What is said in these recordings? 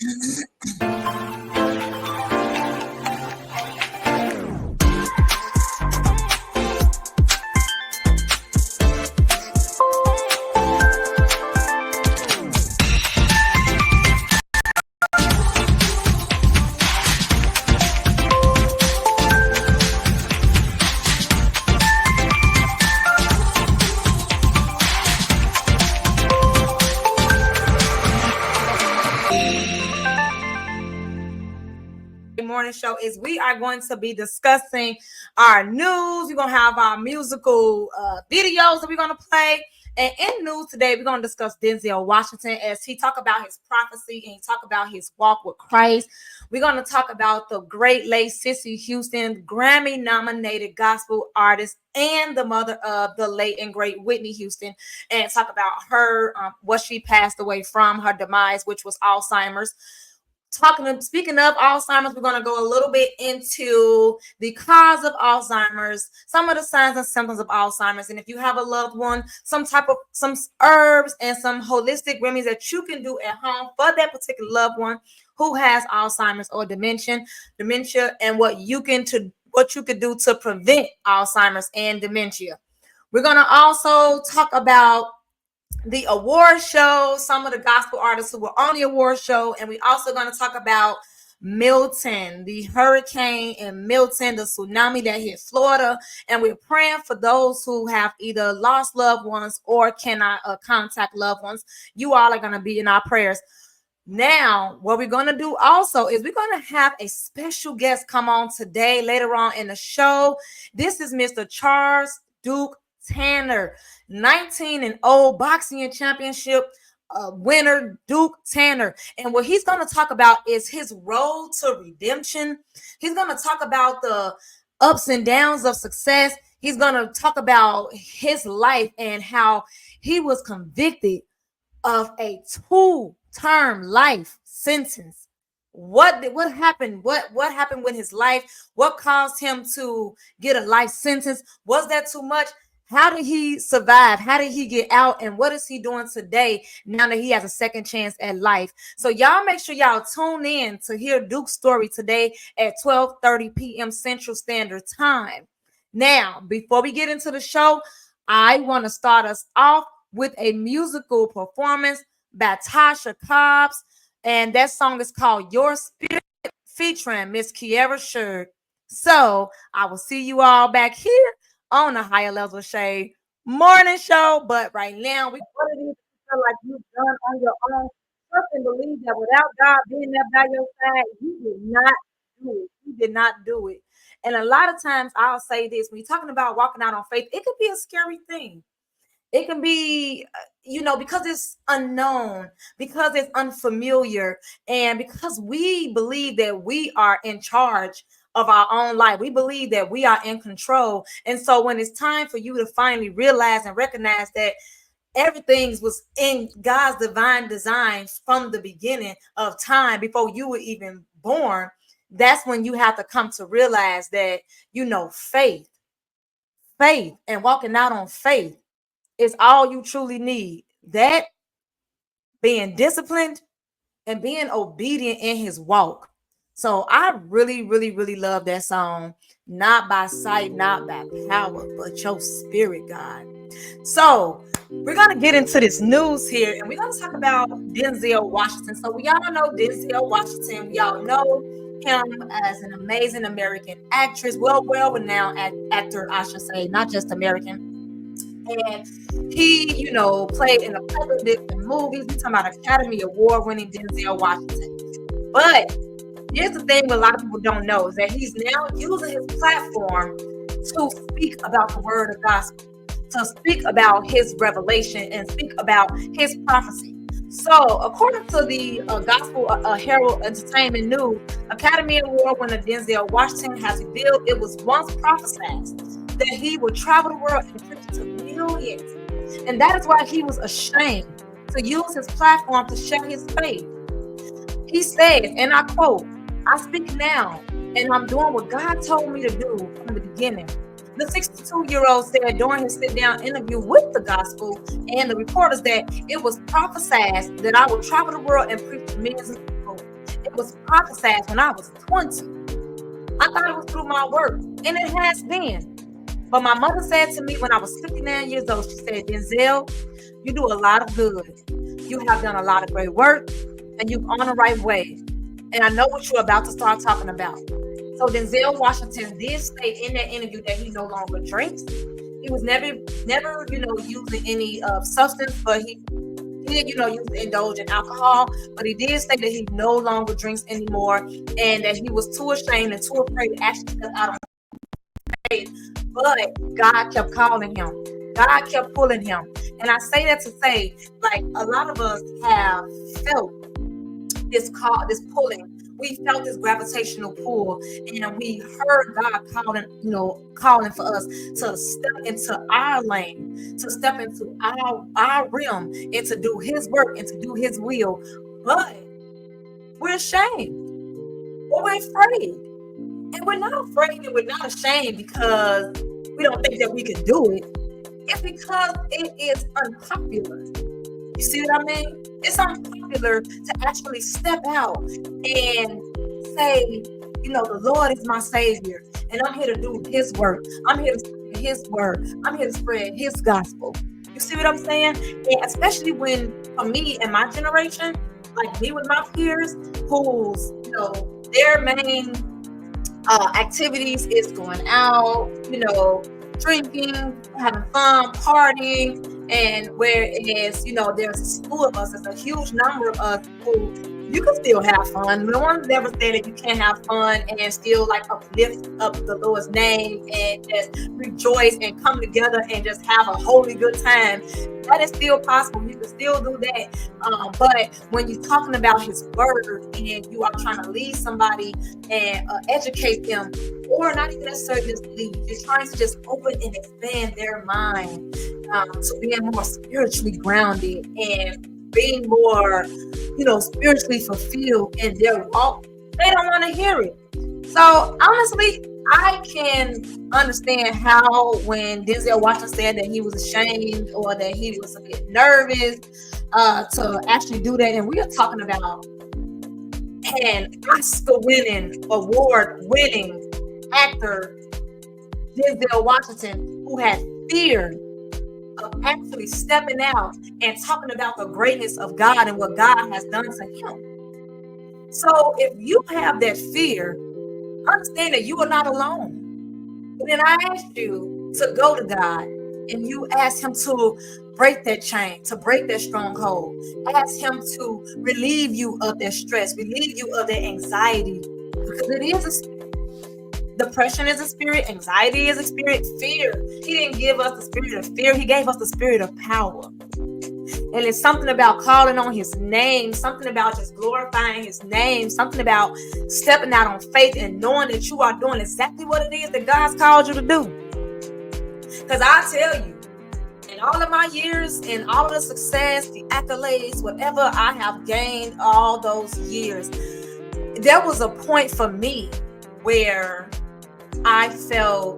Morning show is we are going to be discussing our news. We're going to have our musical videos that we're going to play. And in news today, we're going to discuss Denzel Washington as he talk about his prophecy and he talk about his walk with Christ. We're going to talk about the great late Cissy Houston, Grammy-nominated gospel artist and the mother of the late and great Whitney Houston, and talk about her, what she passed away from, her demise, which was Alzheimer's. Speaking of Alzheimer's, we're going to go a little bit into the cause of Alzheimer's, some of the signs and symptoms of Alzheimer's, and if you have a loved one, some herbs and some holistic remedies that you can do at home for that particular loved one who has Alzheimer's or dementia, and what you could do to prevent Alzheimer's and dementia. We're going to also talk about the award show, some of the gospel artists who were on the award show, and we're also going to talk about Milton, the hurricane in Milton, the tsunami that hit Florida, and we're praying for those who have either lost loved ones or cannot contact loved ones. You all are going to be in our prayers. Now, what we're going to do also is we're going to have a special guest come on today, later on in the show. This is Mr. Charles Duke Tanner, 19-0 boxing championship winner, Duke Tanner. And what he's going to talk about is his road to redemption. He's going to talk about the ups and downs of success. He's going to talk about his life and how he was convicted of a 2-term life sentence. What happened? What happened with his life? What caused him to get a life sentence? Was that too much? How did he survive? How did he get out? And what is he doing today now that he has a second chance at life? So y'all make sure y'all tune in to hear Duke's story today at 12:30 p.m. Central Standard Time. Now, before we get into the show, I want to start us off with a musical performance by Tasha Cobbs. And that song is called Your Spirit, featuring Miss Kiera Sherd. So I will see you all back here on the Higher Level Shade morning show. But right now, what it is feel like you've done on your own. Trust and believe that without God being there by your side, you did not do it. You did not do it. And a lot of times I'll say this, when you're talking about walking out on faith, it could be a scary thing. It can be, because it's unknown, because it's unfamiliar, and because we believe that we are in charge of our own life. We believe that we are in control. And so when it's time for you to finally realize and recognize that everything was in God's divine design from the beginning of time, before you were even born, that's when you have to come to realize that, faith and walking out on faith is all you truly need. That, being disciplined and being obedient in his walk. So I really, really, really love that song. Not by sight, not by power, but your spirit, God. So we're going to get into this news here, and we're going to talk about Denzel Washington. So we all know Denzel Washington. We all know him as an amazing American actress, well-renowned actor, I should say, not just American. And he, played in a couple of different movies. We're talking about Academy Award-winning Denzel Washington. But here's the thing what a lot of people don't know is that he's now using his platform to speak about the word of gospel, to speak about his revelation and speak about his prophecy. So, according to the Gospel Herald Entertainment News, Academy Award winner Denzel Washington has revealed it was once prophesied that he would travel the world and preach to millions. And that is why he was ashamed to use his platform to share his faith. He said, and I quote, "I speak now, and I'm doing what God told me to do from the beginning." The 62-year-old said during his sit-down interview with the gospel and the reporters that it was prophesied that I would travel the world and preach to millions of people. It was prophesied when I was 20. I thought it was through my work, and it has been. But my mother said to me when I was 59 years old, she said, Denzel, you do a lot of good. You have done a lot of great work, and you're on the right way. And I know what you're about to start talking about. So Denzel Washington did say in that interview that he no longer drinks. He was never, using any substance, but he did, used to indulge in alcohol. But he did say that he no longer drinks anymore, and that he was too ashamed and too afraid to actually step out on faith. But God kept calling him. God kept pulling him. And I say that to say, like, a lot of us have felt this call, this pulling. We felt this gravitational pull, and we heard God calling for us to step into our lane, to step into our realm, and to do His work and to do His will. But we're ashamed, or we're afraid, and we're not afraid and we're not ashamed because we don't think that we can do it. It's because it is unpopular. You see what I mean? It's unpopular to actually step out and say, the Lord is my Savior, and I'm here to do His work. I'm here to spread His word. I'm here to spread His gospel. You see what I'm saying? And especially when, for me and my generation, like me with my peers, whose, their main activities is going out, drinking, having fun, partying, and whereas, there's a slew of us, there's a huge number of us who you can still have fun. No one's ever said that you can't have fun and still uplift up the Lord's name and just rejoice and come together and just have a holy good time. That is still possible. You can still do that. But when you're talking about His word and you are trying to lead somebody and educate them, or not even necessarily just lead, you're trying to just open and expand their mind to being more spiritually grounded and being more, spiritually fulfilled in their walk, they don't want to hear it. So honestly, I can understand how when Denzel Washington said that he was ashamed or that he was a bit nervous to actually do that. And we are talking about an Oscar-winning, award-winning actor, Denzel Washington, who had fear of actually stepping out and talking about the greatness of God and what God has done to him. So if you have that fear, understand that you are not alone. But then I asked you to go to God and you ask Him to break that chain, to break that stronghold. Ask Him to relieve you of that stress, relieve you of that anxiety, because it is a spirit. Depression is a spirit, anxiety is a spirit, fear. He didn't give us the spirit of fear, He gave us the spirit of power. And it's something about calling on His name, something about just glorifying His name, something about stepping out on faith and knowing that you are doing exactly what it is that God's called you to do. Because I tell you, in all of my years and all of the success, the accolades, whatever I have gained all those years, there was a point for me where I felt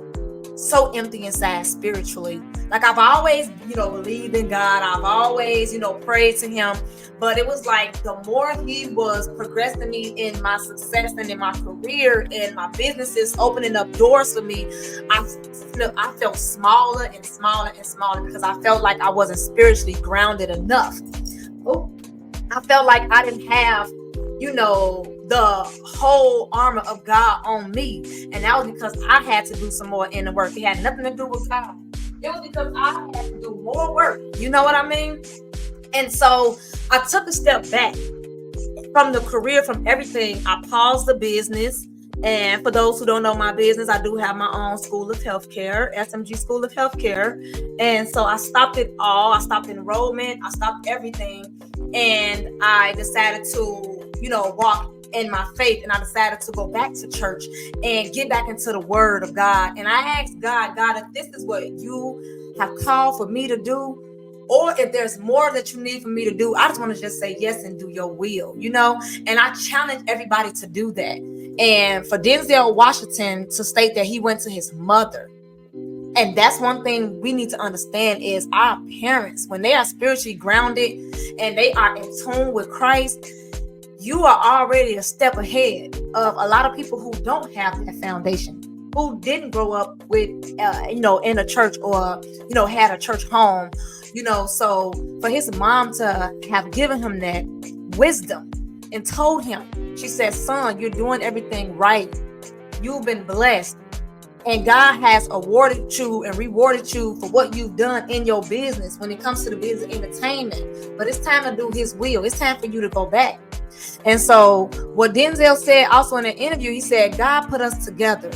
so empty inside spiritually. Like I've always, believed in God. I've always, prayed to Him. But it was like the more He was progressing me in my success and in my career and my businesses, opening up doors for me, I felt smaller and smaller and smaller because I felt like I wasn't spiritually grounded enough. I felt like I didn't have, the whole armor of God on me. And that was because I had to do some more inner work. It had nothing to do with God. It was because I had to do more work. You know what I mean? And so I took a step back from the career, from everything. I paused the business. And for those who don't know my business, I do have my own school of healthcare, SMG School of Healthcare. And so I stopped it all. I stopped enrollment. I stopped everything. And I decided to, walk in my faith. And I decided to go back to church and get back into the word of God. And I asked God, if this is what you have called for me to do, or if there's more that you need for me to do, I just want to just say yes and do your will, and I challenge everybody to do that. And for Denzel Washington to state that he went to his mother. And that's one thing we need to understand is our parents, when they are spiritually grounded and they are in tune with Christ, you are already a step ahead of a lot of people who don't have that foundation, who didn't grow up with, in a church, or, had a church home, So for his mom to have given him that wisdom and told him, she said, son, you're doing everything right. You've been blessed. And God has awarded you and rewarded you for what you've done in your business when it comes to the business of entertainment. But it's time to do his will. It's time for you to go back. And so what Denzel said also in an interview, he said, God put us together.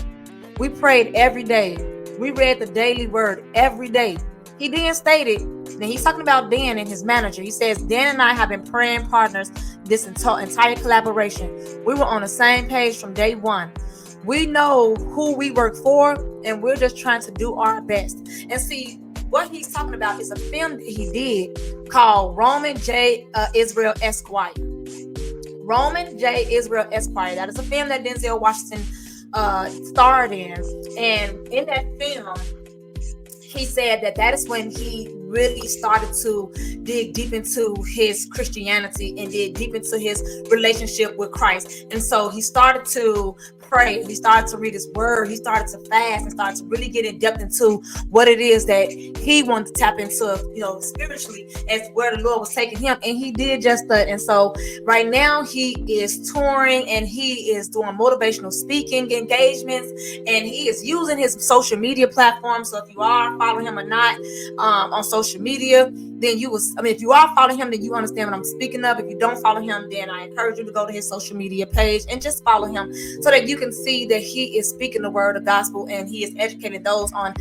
We prayed every day. We read the daily word every day. He then stated, and he's talking about Dan and his manager. He says, Dan and I have been praying partners this entire collaboration. We were on the same page from day one. We know who we work for, and we're just trying to do our best. And see, what he's talking about is a film that he did called Roman J. Israel Esquire. Roman J. Israel Esquire. That is a film that Denzel Washington starred in. And in that film, he said that is when he really started to dig deep into his Christianity and dig deep into his relationship with Christ. And so he started to pray. He started to read his word. He started to fast and started to really get in depth into what it is that he wanted to tap into, spiritually, as where the Lord was taking him. And he did just that. And so right now he is touring and he is doing motivational speaking engagements, and he is using his social media platforms. So if you are following him or not on social media, then if you are following him, then you understand what I'm speaking of. If you don't follow him, then I encourage you to go to his social media page and just follow him so that you can see that he is speaking the word of gospel and he is educating those on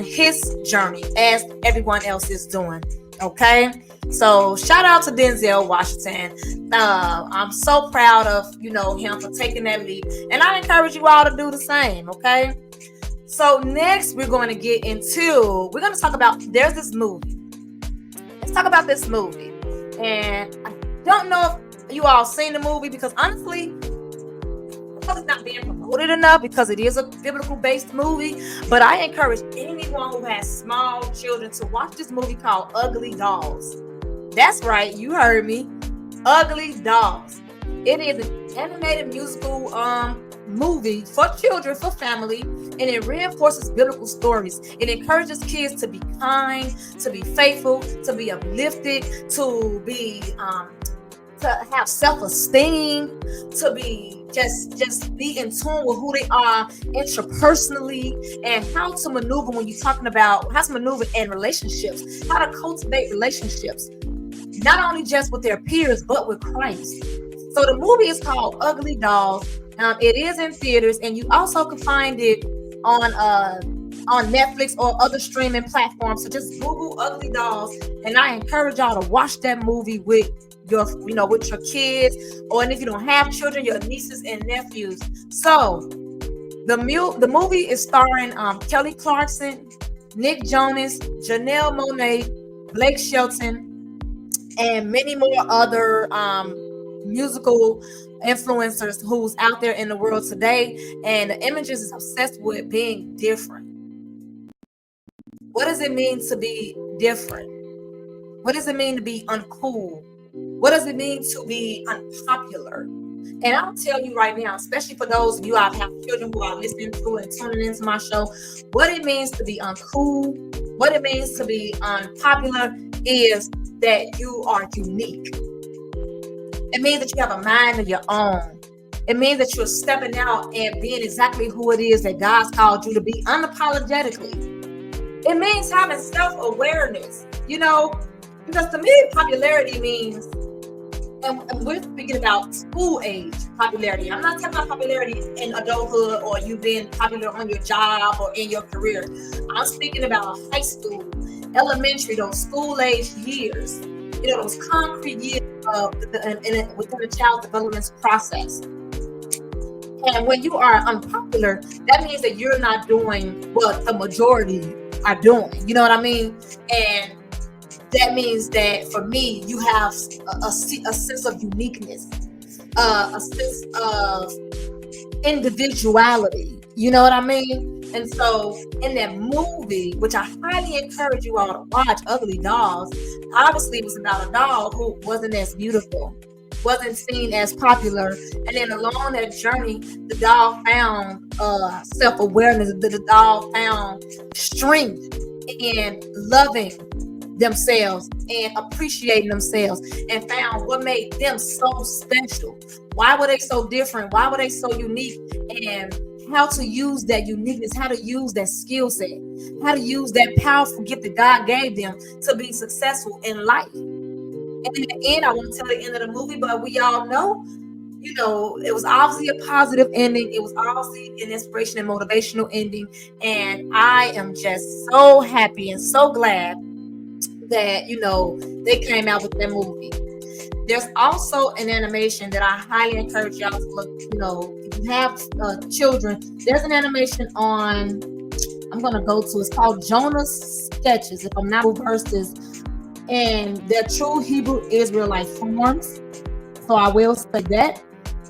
his journey as everyone else is doing. Okay, so shout out to Denzel Washington. I'm so proud of him for taking that leap, and I encourage you all to do the same. Okay, so next we're going to talk about, there's this movie. Let's talk about this movie. And I don't know if you all seen the movie, because honestly, it's not being promoted enough because it is a biblical based movie. But I encourage anyone who has small children to watch this movie called Ugly Dolls. That's right, you heard me. Ugly Dolls. It is an animated musical movie for children, for family, and it reinforces biblical stories. It encourages kids to be kind, to be faithful, to be uplifted, to be to have self-esteem, to be just be in tune with who they are interpersonally, and how to maneuver when you're talking about how to maneuver in relationships, how to cultivate relationships, not only just with their peers but with Christ. So the movie is called Ugly Dolls. It is in theaters, and you also can find it on Netflix or other streaming platforms. So just Google Ugly Dolls, and I encourage y'all to watch that movie with your kids, and if you don't have children, your nieces and nephews. So the movie is starring Kelly Clarkson, Nick Jonas, Janelle Monáe, Blake Shelton, and many more other musical influencers who's out there in the world today. And the Images is obsessed with being different. What does it mean to be different? What does it mean to be uncool? What does it mean to be unpopular? And I'll tell you right now, especially for those of you I have children who are listening to and tuning into my show, what it means to be uncool, what it means to be unpopular is that you are unique. It means that you have a mind of your own. It means that you're stepping out and being exactly who it is that God's called you to be unapologetically. It means having self-awareness, because to me, popularity means, and we're speaking about school age popularity. I'm not talking about popularity in adulthood or you being popular on your job or in your career. I'm speaking about high school, elementary, those school age years, those concrete years within the child's development process. And when you are unpopular, that means that you're not doing what the majority are doing. You know what I mean? And that means that for me, you have a sense of uniqueness, a sense of individuality. You know what I mean? And so in that movie, which I highly encourage you all to watch, Ugly Dolls, obviously it was about a doll who wasn't as beautiful. wasn't seen as popular. And then along that journey, the doll found self-awareness. The doll found strength in loving themselves and appreciating themselves, and found what made them so special. Why were they so different? Why were they so unique? And how to use that uniqueness, how to use that skill set, how to use that powerful gift that God gave them to be successful in life. And in the end, I won't tell the end of the movie, but we all know, it was obviously a positive ending. It was obviously an inspiration and motivational ending. And I am just so happy and so glad that, they came out with that movie. There's also an animation that I highly encourage y'all to look. If you have children, there's an animation on. I'm gonna go to. It's called Jonah's Sketches. If I'm not verses, and they're true Hebrew Israelite forms. So I will say that.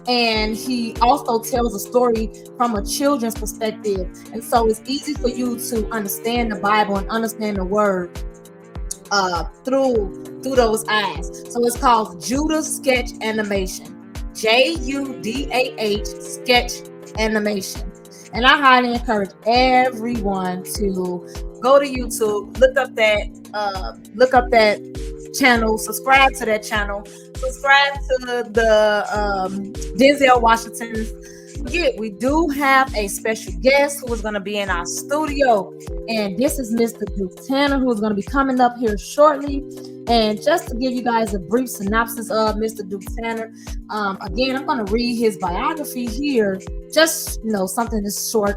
And he also tells a story from a children's perspective, and so it's easy for you to understand the Bible and understand the Word through those eyes. So it's called Judah Sketch Animation, Judah Sketch Animation. And I highly encourage everyone to go to YouTube, look up that channel, subscribe to that channel, subscribe to the Denzel Washington's. We do have a special guest who is going to be in our studio, and this is Mr. Duke Tanner, who is going to be coming up here shortly. And just to give you guys a brief synopsis of Mr. Duke Tanner, again, I'm going to read his biography here, just something that's short,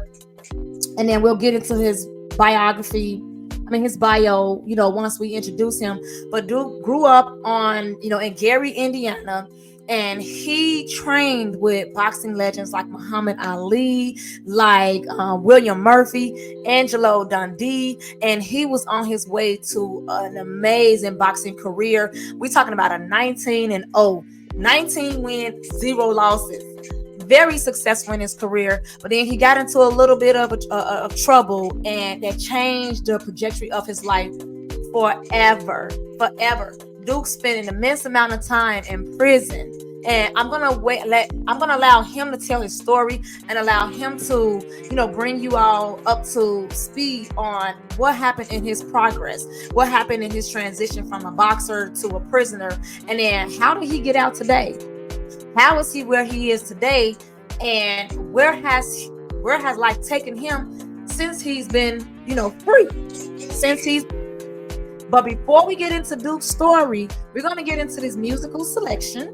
and then we'll get into his biography. His bio, once we introduce him. But Duke grew up in Gary, Indiana, and he trained with boxing legends like Muhammad Ali, like William Murphy, Angelo Dundee, and he was on his way to an amazing boxing career. We're talking about a 19-0, 19 wins, 0 losses. Very successful in his career, but then he got into a little bit of trouble, and that changed the trajectory of his life forever. Duke spent an immense amount of time in prison, and I'm gonna allow him to tell his story and allow him to, bring you all up to speed on what happened in his progress, what happened in his transition from a boxer to a prisoner, and then how did he get out today? How is he where he is today, and where has life taken him since he's been, free? But before we get into Duke's story, we're going to get into this musical selection,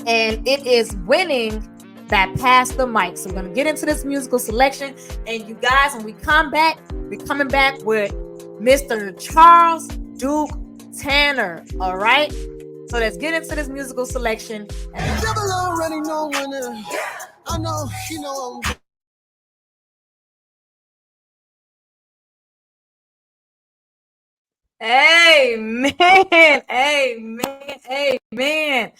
and it is Winning by Pass the Mic. So we're going to get into this musical selection, and you guys, when we come back, we're coming back with Mr. Charles Duke Tanner. All right? So let's get into this musical selection. Already know when I know, Amen. Amen.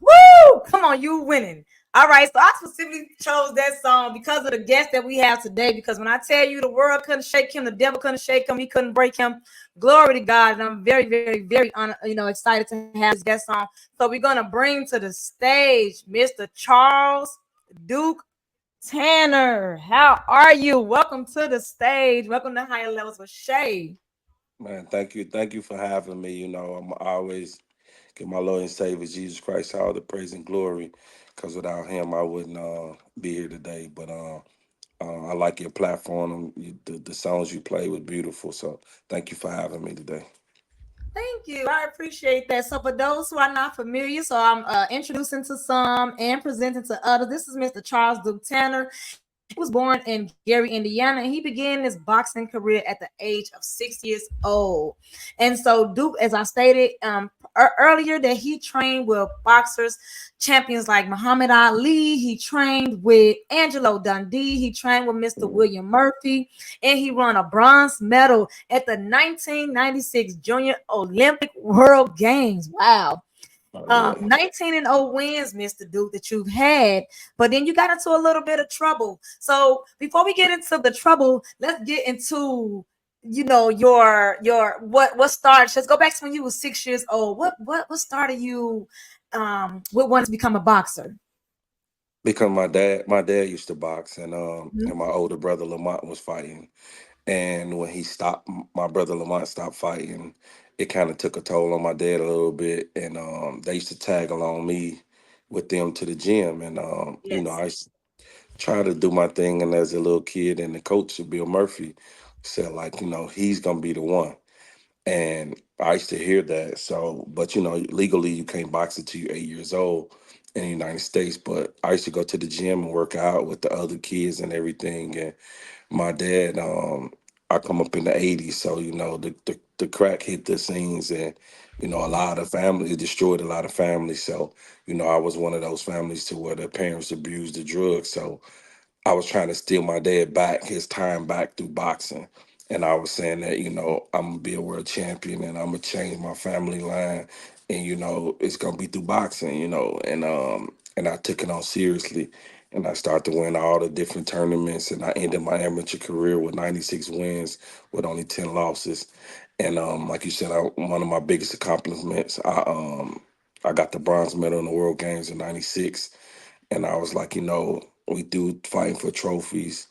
Woo! Come on, you winning. All right, so I specifically chose that song because of the guest that we have today. Because when I tell you the world couldn't shake him, the devil couldn't shake him, he couldn't break him. Glory to God, and I'm very, very, very excited to have this guest on. So we're gonna bring to the stage Mr. Charles Duke Tanner. How are you? Welcome to the stage. Welcome to Higher Levels with Shay. Man, thank you for having me. I'm always give my Lord and Savior Jesus Christ all the praise and glory, because without Him I wouldn't be here today. But I like your platform. The songs you play was beautiful. So thank you for having me today. Thank you. I appreciate that. So for those who are not familiar, so I'm introducing to some and presenting to others. This is Mr. Charles Duke Tanner. He was born in Gary, Indiana, and he began his boxing career at the age of 6 years old. And so Duke, as I stated earlier, that he trained with boxers, champions like Muhammad Ali. He trained with Angelo Dundee. He trained with Mr. William Murphy, and he won a bronze medal at the 1996 Junior Olympic World Games. Wow. 19-0 wins, Mr. Duke, that you've had, but then you got into a little bit of trouble. So before we get into the trouble, let's get into your what started. Let's go back to when you were 6 years old. What started you what wanted to become a boxer? Because my dad used to box, Mhm. and my older brother Lamont was fighting. And when he stopped, my brother Lamont stopped fighting. It kind of took a toll on my dad a little bit, and they used to tag along me with them to the gym, and Yes. I used to try to do my thing. And as a little kid, and the coach, Bill Murphy, said like, he's gonna be the one. And I used to hear that. So, but legally you can't box until you're 8 years old in the United States. But I used to go to the gym and work out with the other kids and everything. And my dad, I come up in the '80s, so the crack hit the scenes, and a lot of families, it destroyed a lot of families. So I was one of those families to where their parents abused the drugs. So I was trying to steal my dad back, his time back through boxing. And I was saying that, I'm gonna be a world champion and I'm gonna change my family line. And, it's gonna be through boxing, and I took it on seriously. And I started to win all the different tournaments, and I ended my amateur career with 96 wins with only 10 losses. And like you said, one of my biggest accomplishments, I got the bronze medal in the World Games in '96, and I was like, we do fighting for trophies.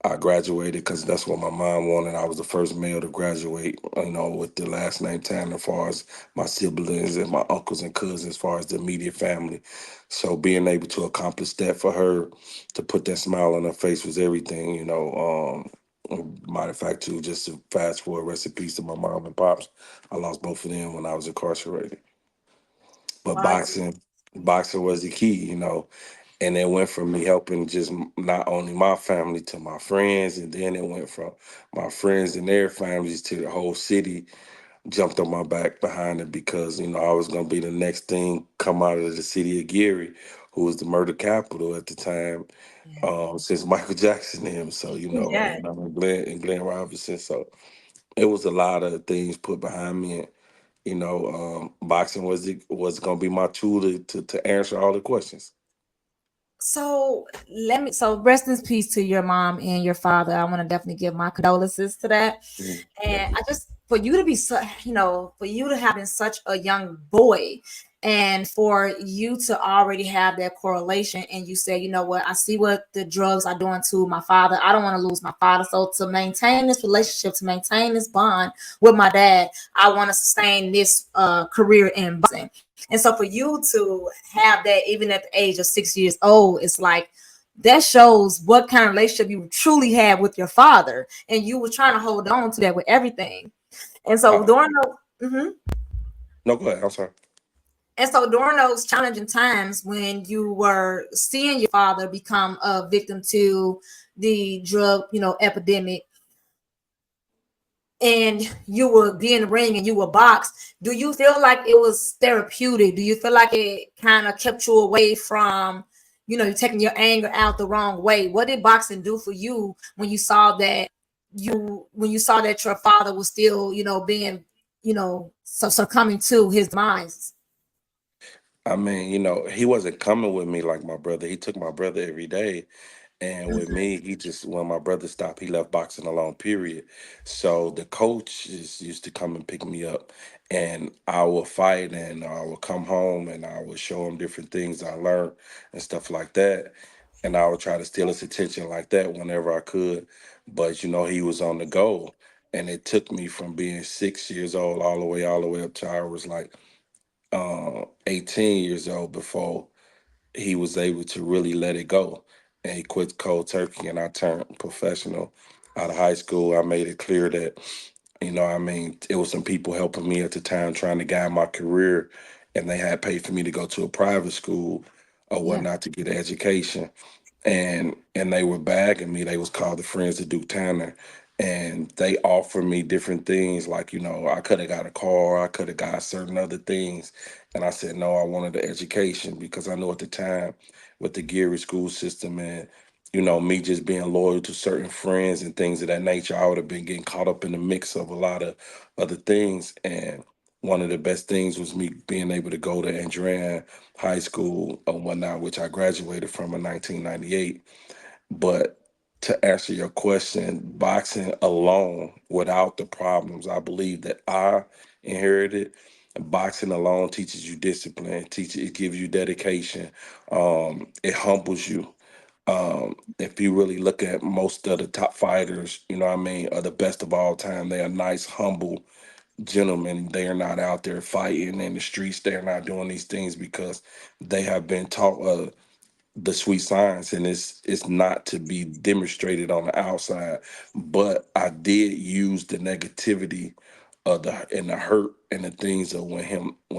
I graduated because that's what my mom wanted. I was the first male to graduate, with the last name Tanner, as far as my siblings and my uncles and cousins, as far as the immediate family. So being able to accomplish that for her, to put that smile on her face was everything, matter of fact, too, just to fast forward, rest in peace to my mom and pops. I lost both of them when I was incarcerated. But Wow. boxing was the key, and it went from me helping just not only my family to my friends, and then it went from my friends and their families to the whole city jumped on my back behind it, because I was gonna be the next thing come out of the city of Gary, who was the murder capital at the time, since Michael Jackson and him. So Yeah. and Glenn Robinson. So it was a lot of things put behind me, and boxing was gonna be my tool to answer all the questions. So so rest in peace to your mom and your father. I want to definitely give my condolences to that. Mm, And thank you. I just, for you to be so, for you to have been such a young boy, and for you to already have that correlation, and you say, you know what, I see what the drugs are doing to my father. I don't want to lose my father. So to maintain this relationship, to maintain this bond with my dad, I want to sustain this career in boxing. And so for you to have that even at the age of 6 years old, it's like that shows what kind of relationship you truly had with your father, and you were trying to hold on to that with everything. And so Uh, during those, no, go ahead. I'm sorry. during those challenging times when you were seeing your father become a victim to the drug, epidemic, and you were be in the ring and you were boxed, do you feel like it was therapeutic? Do you feel like it kind of kept you away from, you taking your anger out the wrong way? What did boxing do for you when you saw that your father was still, being, so succumbing to his demise? I mean, he wasn't coming with me like my brother. He took my brother every day. And with Mhm. me, he just, when my brother stopped, he left boxing alone, period. So the coaches used to come and pick me up, and I would fight, and I would come home, and I would show him different things I learned and stuff like that. And I would try to steal his attention like that whenever I could. But, he was on the go. And it took me from being 6 years old all the way up to I was like 18 years old before he was able to really let it go. And he quit cold turkey, and I turned professional out of high school. I made it clear that, it was some people helping me at the time trying to guide my career, and they had paid for me to go to a private school or Yeah. whatnot to get an education. And they were bagging me. They was called the Friends of Duke Tanner. And they offered me different things, like, I could have got a car, I could have got certain other things. And I said, no, I wanted the education, because I knew at the time with the Geary school system, and, me just being loyal to certain friends and things of that nature, I would have been getting caught up in the mix of a lot of other things. And one of the best things was me being able to go to Andrea High School or whatnot, which I graduated from in 1998. But to answer your question, boxing alone without the problems I believe that I inherited, Boxing alone teaches you discipline, it gives you dedication, it humbles you. If you really look at most of the top fighters, you know what I mean, are the best of all time. They are nice, humble gentlemen. They are not out there fighting in the streets. They're not doing these things because they have been taught the sweet science, and it's not to be demonstrated on the outside. But I did use the negativity of the hurt and the things of when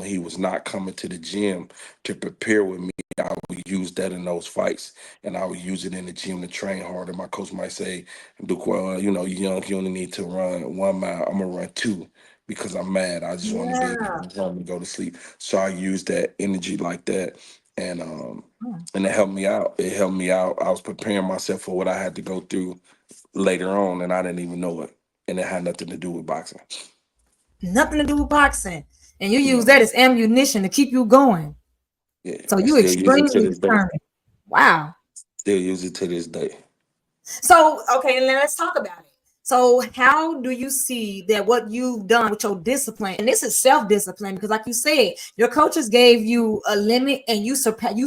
he was not coming to the gym to prepare with me. I would use that in those fights, and I would use it in the gym to train harder. My coach might say, "Duke, you know, you're young, you only need to run 1 mile. I'm gonna run two because I'm mad. I just want to be able to Yeah. go home and go to sleep." So I use that energy like that, and Mm. and it helped me out. It helped me out. I was preparing myself for what I had to go through later on, and I didn't even know it. And it had nothing to do with boxing. Nothing to do with boxing. And you use No, that as ammunition to keep you going. yeah, So I you still use it to extremely this day. determined. Wow. Still use it to this day. So, okay, and let's talk about it. So, how do you see that what you've done with your discipline, and this is self-discipline, because, like you said, your coaches gave you a limit, and you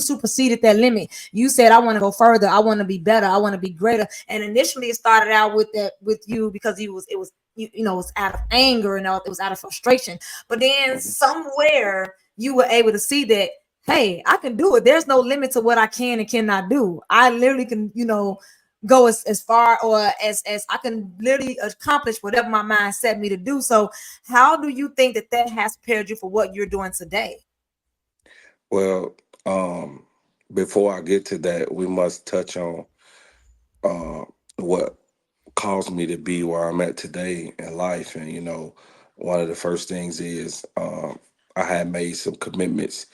superseded that limit. You said, "I want to go further. I want to be better. I want to be greater." And initially, it started out with that with you because you know, it was out of anger and all, it was out of frustration. But then Mhm. somewhere you were able to see that, hey, I can do it. There's no limit to what I can and cannot do. I literally can, go as far or as I can literally accomplish whatever my mind set me to do. So how do you think that that has prepared you for what you're doing today? Well, um, before I get to that, we must touch on uh, what caused me to be where I'm at today in life. And one of the first things is I had made some commitments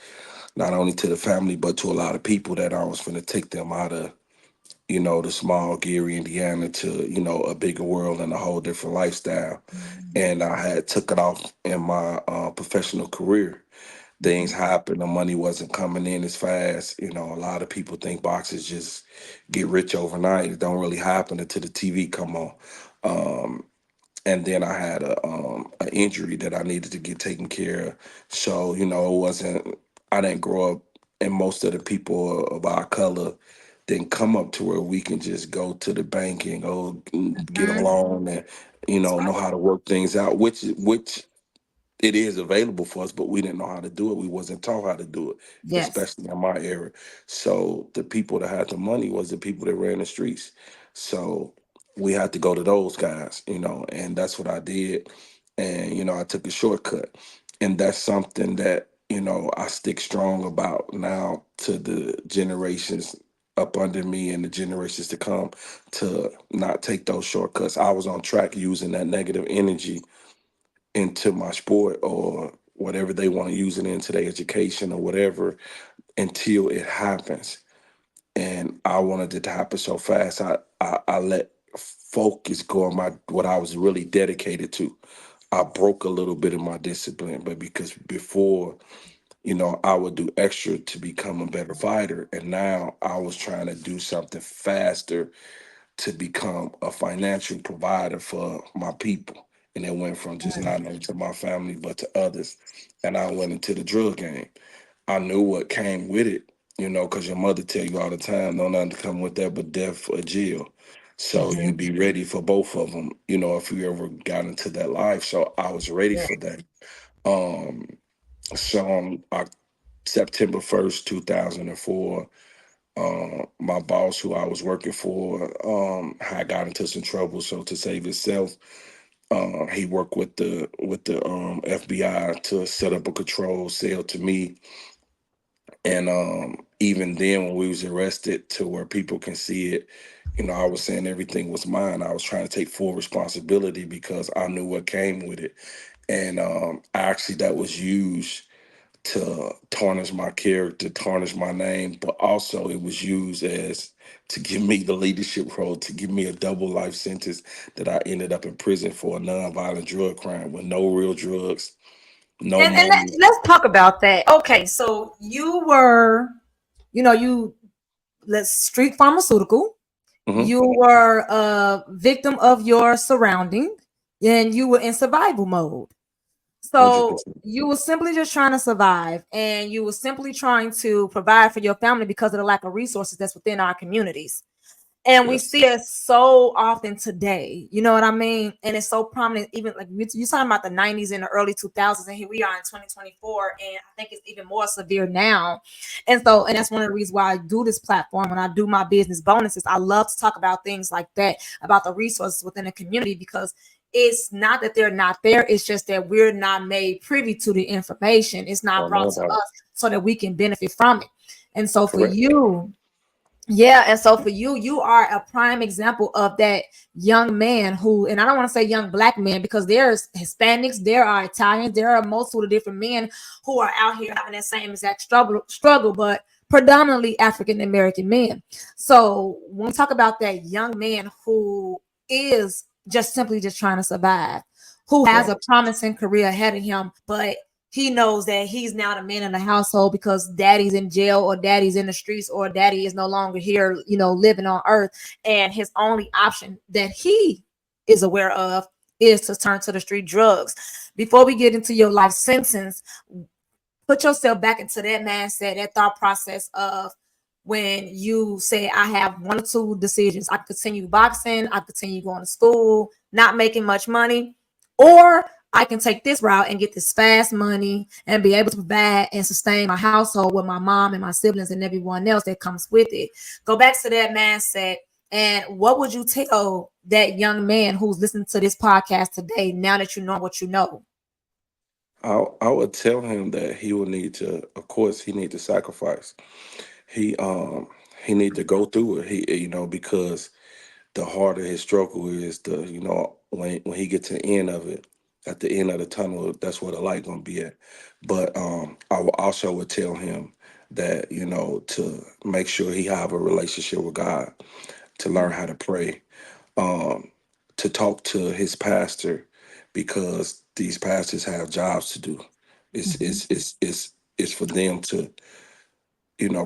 not only to the family but to a lot of people that I was going to take them out of the small Gary, Indiana to a bigger world and a whole different lifestyle. And I had took it off in my professional career. Things happened, the money wasn't coming in as fast. A lot of people think boxers just get rich overnight. It don't really happen until the TV come on. Um, and then I had a an injury that I needed to get taken care of. So it wasn't. I didn't grow up, and most of the people of our color didn't come up to where we can just go to the bank and go get a Mhm. loan and That's know right. how to work things out, which it is available for us, but we didn't know how to do it. We wasn't taught how to do it, Yes. especially in my era. So the people that had the money was the people that ran the streets. So we had to go to those guys, and that's what I did. And I took a shortcut, and that's something that I stick strong about now to the generations up under me and the generations to come, to not take those shortcuts. I was on track using that negative energy into my sport or whatever they want to use it into their education or whatever until it happens. And I wanted it to happen so fast. I let focus go on my what I was really dedicated to. I broke a little bit of my discipline, but because before, I would do extra to become a better fighter. And now I was trying to do something faster to become a financial provider for my people. And it went from just not only to my family, but to others. And I went into the drug game. I knew what came with it, because your mother tell you all the time, don't nothing come with that but death or jail. So you Mhm. be ready for both of them, if you ever got into that life. So I was ready Yeah. for that. Um, so on September 1st, 2004, my boss, who I was working for, had got into some trouble. So to save himself, he worked with the FBI to set up a control cell to me. And even then, when we was arrested, to where people can see it, I was saying everything was mine. I was trying to take full responsibility because I knew what came with it. And actually, that was used to tarnish my character, tarnish my name, but also it was used as to give me the leadership role, to give me a double life sentence that I ended up in prison for a nonviolent drug crime with no real drugs, no And money. let's talk about that. Okay, so you were, you let's street pharmaceutical. Hmm. You were a victim of your surrounding, and you were in survival mode. So 100%. you were simply just trying to survive, and you were simply trying to provide for your family because of the lack of resources that's within our communities. And we Yes. see it so often today. You know what I mean? And it's so prominent, even like you talking about the 90s and the early 2000s, and here we are in 2024, and I think it's even more severe now. And that's one of the reasons why I do this platform. When I do my business bonuses, I love to talk about things like that, about the resources within the community, because it's not that they're not there, it's just that we're not made privy to the information. It's not Don't know brought to about it. us so that we can benefit from it. And so for Correct. you, yeah, and so for you, you are a prime example of that young man who, and I don't want to say young black man, because there's Hispanics, there are Italians, there are multiple different men who are out here having that same exact struggle, but predominantly African American men. So when we talk about that young man who is just simply just trying to survive, who has Right. a promising career ahead of him, but he knows that he's now the man in the household because daddy's in jail, or daddy's in the streets, or daddy is no longer here, living on earth. And his only option that he is aware of is to turn to the street drugs. Before we get into your life sentence, put yourself back into that mindset, that thought process of when you say, I have one or two decisions. I continue boxing, I continue going to school, not making much money, or I can take this route and get this fast money and be able to provide and sustain my household with my mom and my siblings and everyone else that comes with it. Go back to that mindset. And what would you tell that young man who's listening to this podcast today, now that you know what you know? I would tell him that he will need to, of course, he need to sacrifice. He um he need to go through it. He because the harder his struggle is, the when he gets to the end of it, at the end of the tunnel, that's where the light gonna be at. But I will also would tell him that to make sure he have a relationship with God, to learn how to pray, um, to talk to his pastor, because these pastors have jobs to do. It's Mhm. it's it's it's it's for them to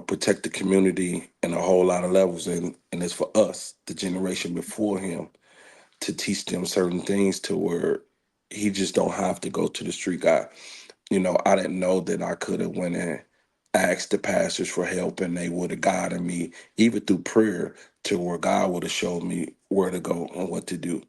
protect the community in a whole lot of levels, and it's for us, the generation before him, to teach them certain things to where he just don't have to go to the street guy. I didn't know that I could have went and asked the pastors for help, and they would have guided me, even through prayer, to where God would have showed me where to go and what to do.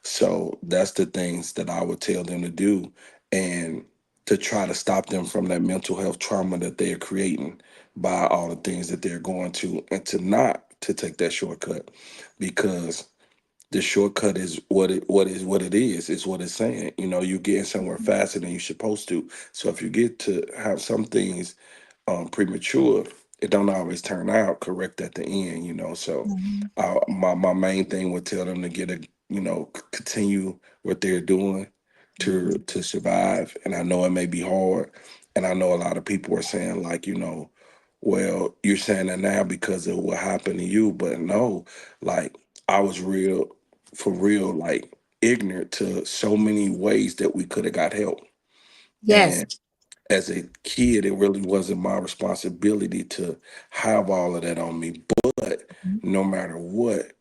So that's the things that I would tell them to do, and to try to stop them from that mental health trauma that they're creating by all the things that they're going to, and to not to take that shortcut, because the shortcut is what it is. It's what it's saying. You're getting somewhere faster than you're supposed to. So if you get to have some things premature, it don't always turn out correct at the end. So Mhm. my main thing would tell them to get a continue what they're doing to survive. And I know it may be hard, and I know a lot of people are saying, like, well, you're saying that now because of what happened to you, but no, like, I was real, for real, like, ignorant to so many ways that we could have got help. Yes. And as a kid, it really wasn't my responsibility to have all of that on me. But no matter what,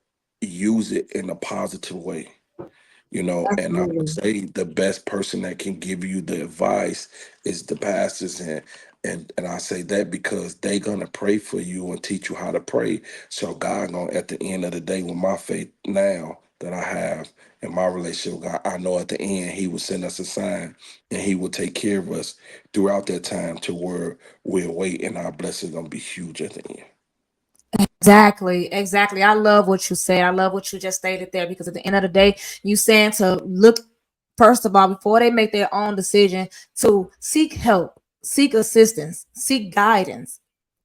use it in a positive way. And I would Absolutely. say the best person that can give you the advice is the pastors, and I say that because they gonna pray for you and teach you how to pray. So God gonna, at the end of the day, with my faith now that I have in my relationship with God, I know at the end He will send us a sign, and He will take care of us throughout that time, to where we'll wait, and our blessing gonna be huge at the end. Exactly, exactly. I love what you said. I love what you just stated there, because at the end of the day, you saying to look, first of all, before they make their own decision, to seek help, seek assistance, seek guidance.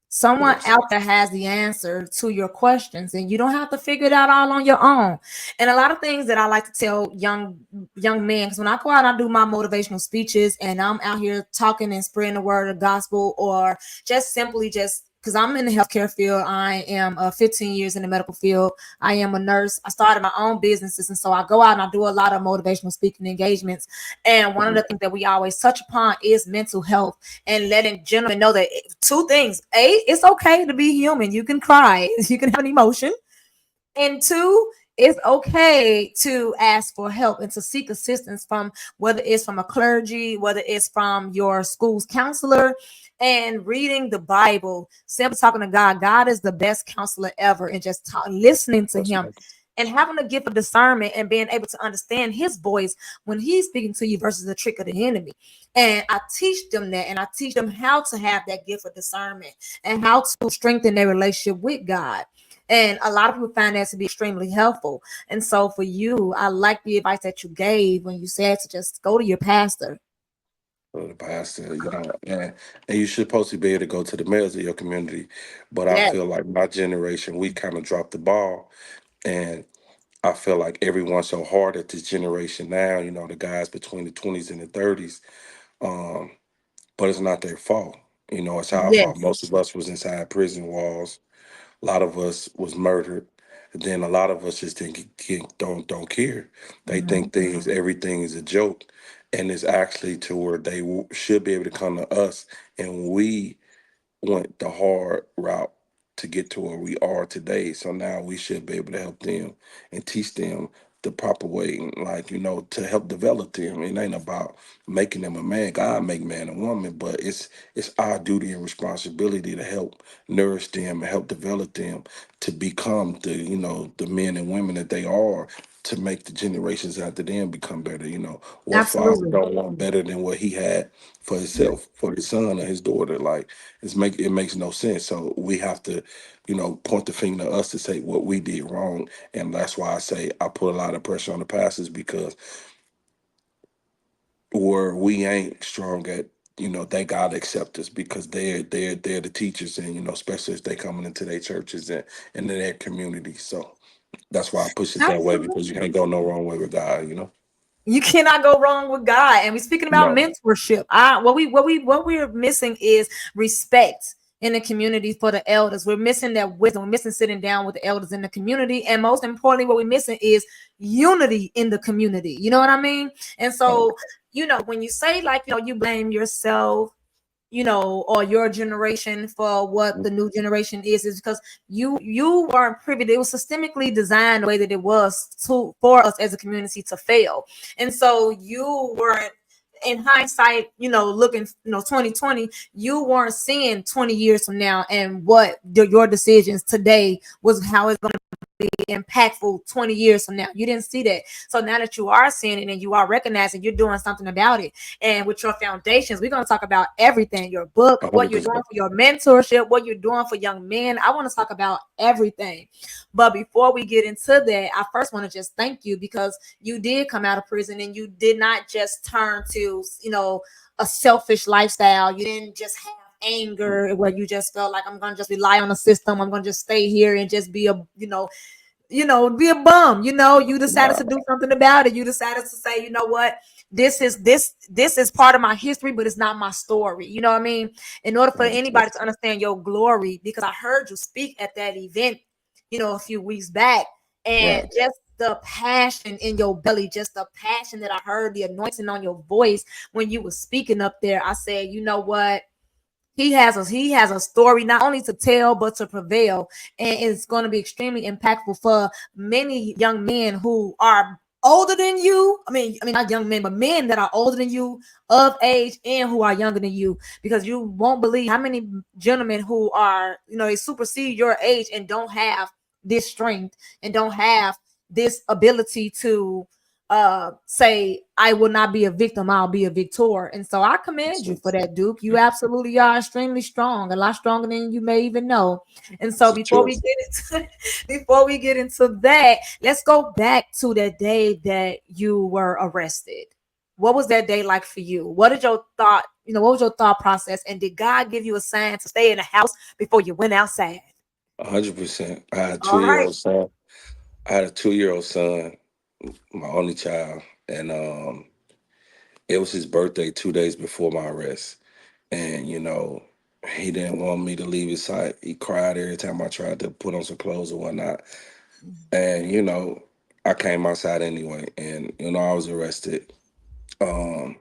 Someone Yes. out there has the answer to your questions, and you don't have to figure it out all on your own. And a lot of things that I like to tell young men, because when I go out and I do my motivational speeches and I'm out here talking and spreading the word of the gospel, or just simply just because I'm in the healthcare field, I am 15 years in the medical field. I am a nurse. I started my own businesses, and so I go out and I do a lot of motivational speaking engagements. And one of Mhm. the things that we always touch upon is mental health, and letting gentlemen know that two things: A, it's okay to be human. You can cry, you can have an emotion, and two, it's okay to ask for help and to seek assistance from, whether it's from a clergy, whether it's from your school's counselor, and reading the Bible, simply talking to God. God is the best counselor ever, and just listening to That's Him. And having a gift of discernment and being able to understand his voice when he's speaking to you versus the trick of the enemy. And I teach them that, and I teach them how to have that gift of discernment and how to strengthen their relationship with God. And a lot of people find that to be extremely helpful. And so for you, I like the advice that you gave when you said to just go to your pastor. for the pastor, and you should supposed to be able to go to the mayors of your community. But I Yes. feel like my generation, we kind of dropped the ball, and I feel like everyone's so hard at this generation now. The guys between the 20s and the 30s, um, but it's not their fault. It's our fault. Yes. Most of us was inside prison walls. A lot of us was murdered. And then a lot of us just don't care. They Mhm. think everything is a joke, and it's actually to where they should be able to come to us, and we went the hard route to get to where we are today. So now we should be able to help them and teach them the proper way, and like to help develop them. It ain't about making them a man. God make man and woman, but it's our duty and responsibility to help nourish them and help develop them to become the men and women that they are, to make the generations after them become better. What father Absolutely. don't want better than what he had for himself, for his son or his daughter? Like, it makes no sense. So we have to, point the finger at us to say what we did wrong. And that's why I say I put a lot of pressure on the pastors, because where we ain't strong at, they gotta accept us, because they're the teachers, and especially if they coming into their churches and in their community. So that's why I push it that way, because you Absolutely. can't go no wrong way with God. You cannot go wrong with God. And we're speaking about No. mentorship. What we're missing is respect in the community for the elders. We're missing that wisdom. We're missing sitting down with the elders in the community. And most importantly, what we're missing is unity in the community. You know what I mean? And so, when you say, like, you blame yourself, or your generation for what the new generation is because you weren't privy. It was systemically designed the way that it was to for us as a community to fail. And so you weren't, in hindsight, looking, 2020, you weren't seeing 20 years from now and what your decisions today was, how it's going to be impactful 20 years from now. You didn't see that. So now that you are seeing it and you are recognizing, you're doing something about it. And with your foundations, we're going to talk about everything: your book, what you're doing 100%. for your mentorship, what you're doing for young men. I want to talk about everything. But before we get into that, I first want to just thank you because you did come out of prison and you did not just turn to, a selfish lifestyle. You didn't just have anger where you just felt like, I'm gonna just rely on the system, I'm gonna just stay here and just be a, be a bum. You decided Nah, to do something about it. You decided to say, what, this is part of my history, but it's not my story. You know what I mean? In order for anybody to understand your glory, because I heard you speak at that event, a few weeks back, and right. just the passion in your belly, just the passion that I heard, the anointing on your voice when you were speaking up there. I said, you know what? He has a story not only to tell but to prevail, and it's going to be extremely impactful for many young men who are older than you. I mean not young men, but men that are older than you, of age, and who are younger than you, because you won't believe how many gentlemen who are, they supersede your age and don't have this strength and don't have this ability to say, I will not be a victim, I'll be a victor. And so I commend you for that, Duke. You absolutely are extremely strong, a lot stronger than you may even know. And so It's a before we choice. get into before we get into that, let's go back to that day that you were arrested. What was that day like for you? What was your thought process? And did God give you a sign to stay in the house before you went outside? 100%. I had a All right. 2-year-old son. I had a 2-year-old son, my only child, and it was his birthday 2 days before my arrest. And he didn't want me to leave his sight. He cried every time I tried to put on some clothes or whatnot. And I came outside anyway, and I was arrested. I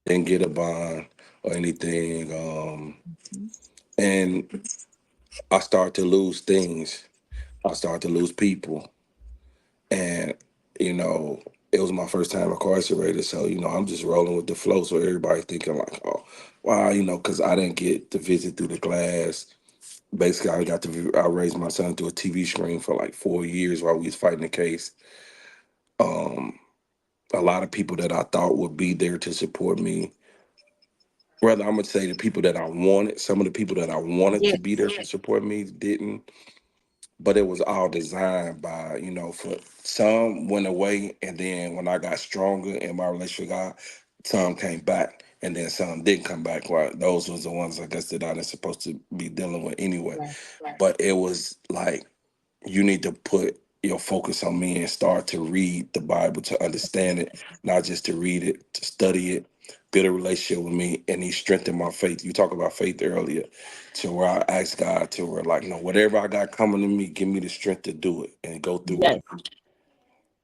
didn't get a bond or anything. And I started to lose things. I started to lose people, and you know, it was my first time incarcerated. So I'm just rolling with the flow. So everybody thinking like, oh, wow, because I didn't get to visit through the glass. Basically, I raised my son through a TV screen for like 4 years while we was fighting the case. Um, a lot of people that I thought would be there to support me, rather, I'm gonna say the people that I wanted, some of the people that I wanted to be Yes. there to support me didn't. But it was all designed by, for some went away, and then when I got stronger in my relationship with God, some came back, and then some didn't come back. Well, those was the ones I guess that I was supposed to be dealing with anyway. Yes. But it was like you need to put your focus on me and start to read the Bible to understand it, not just to read it, to study it, build a relationship with me, and He strengthened my faith. You talk about faith earlier, to where I asked God to where like, no, whatever I got coming to me, give me the strength to do it and go through Yes. it.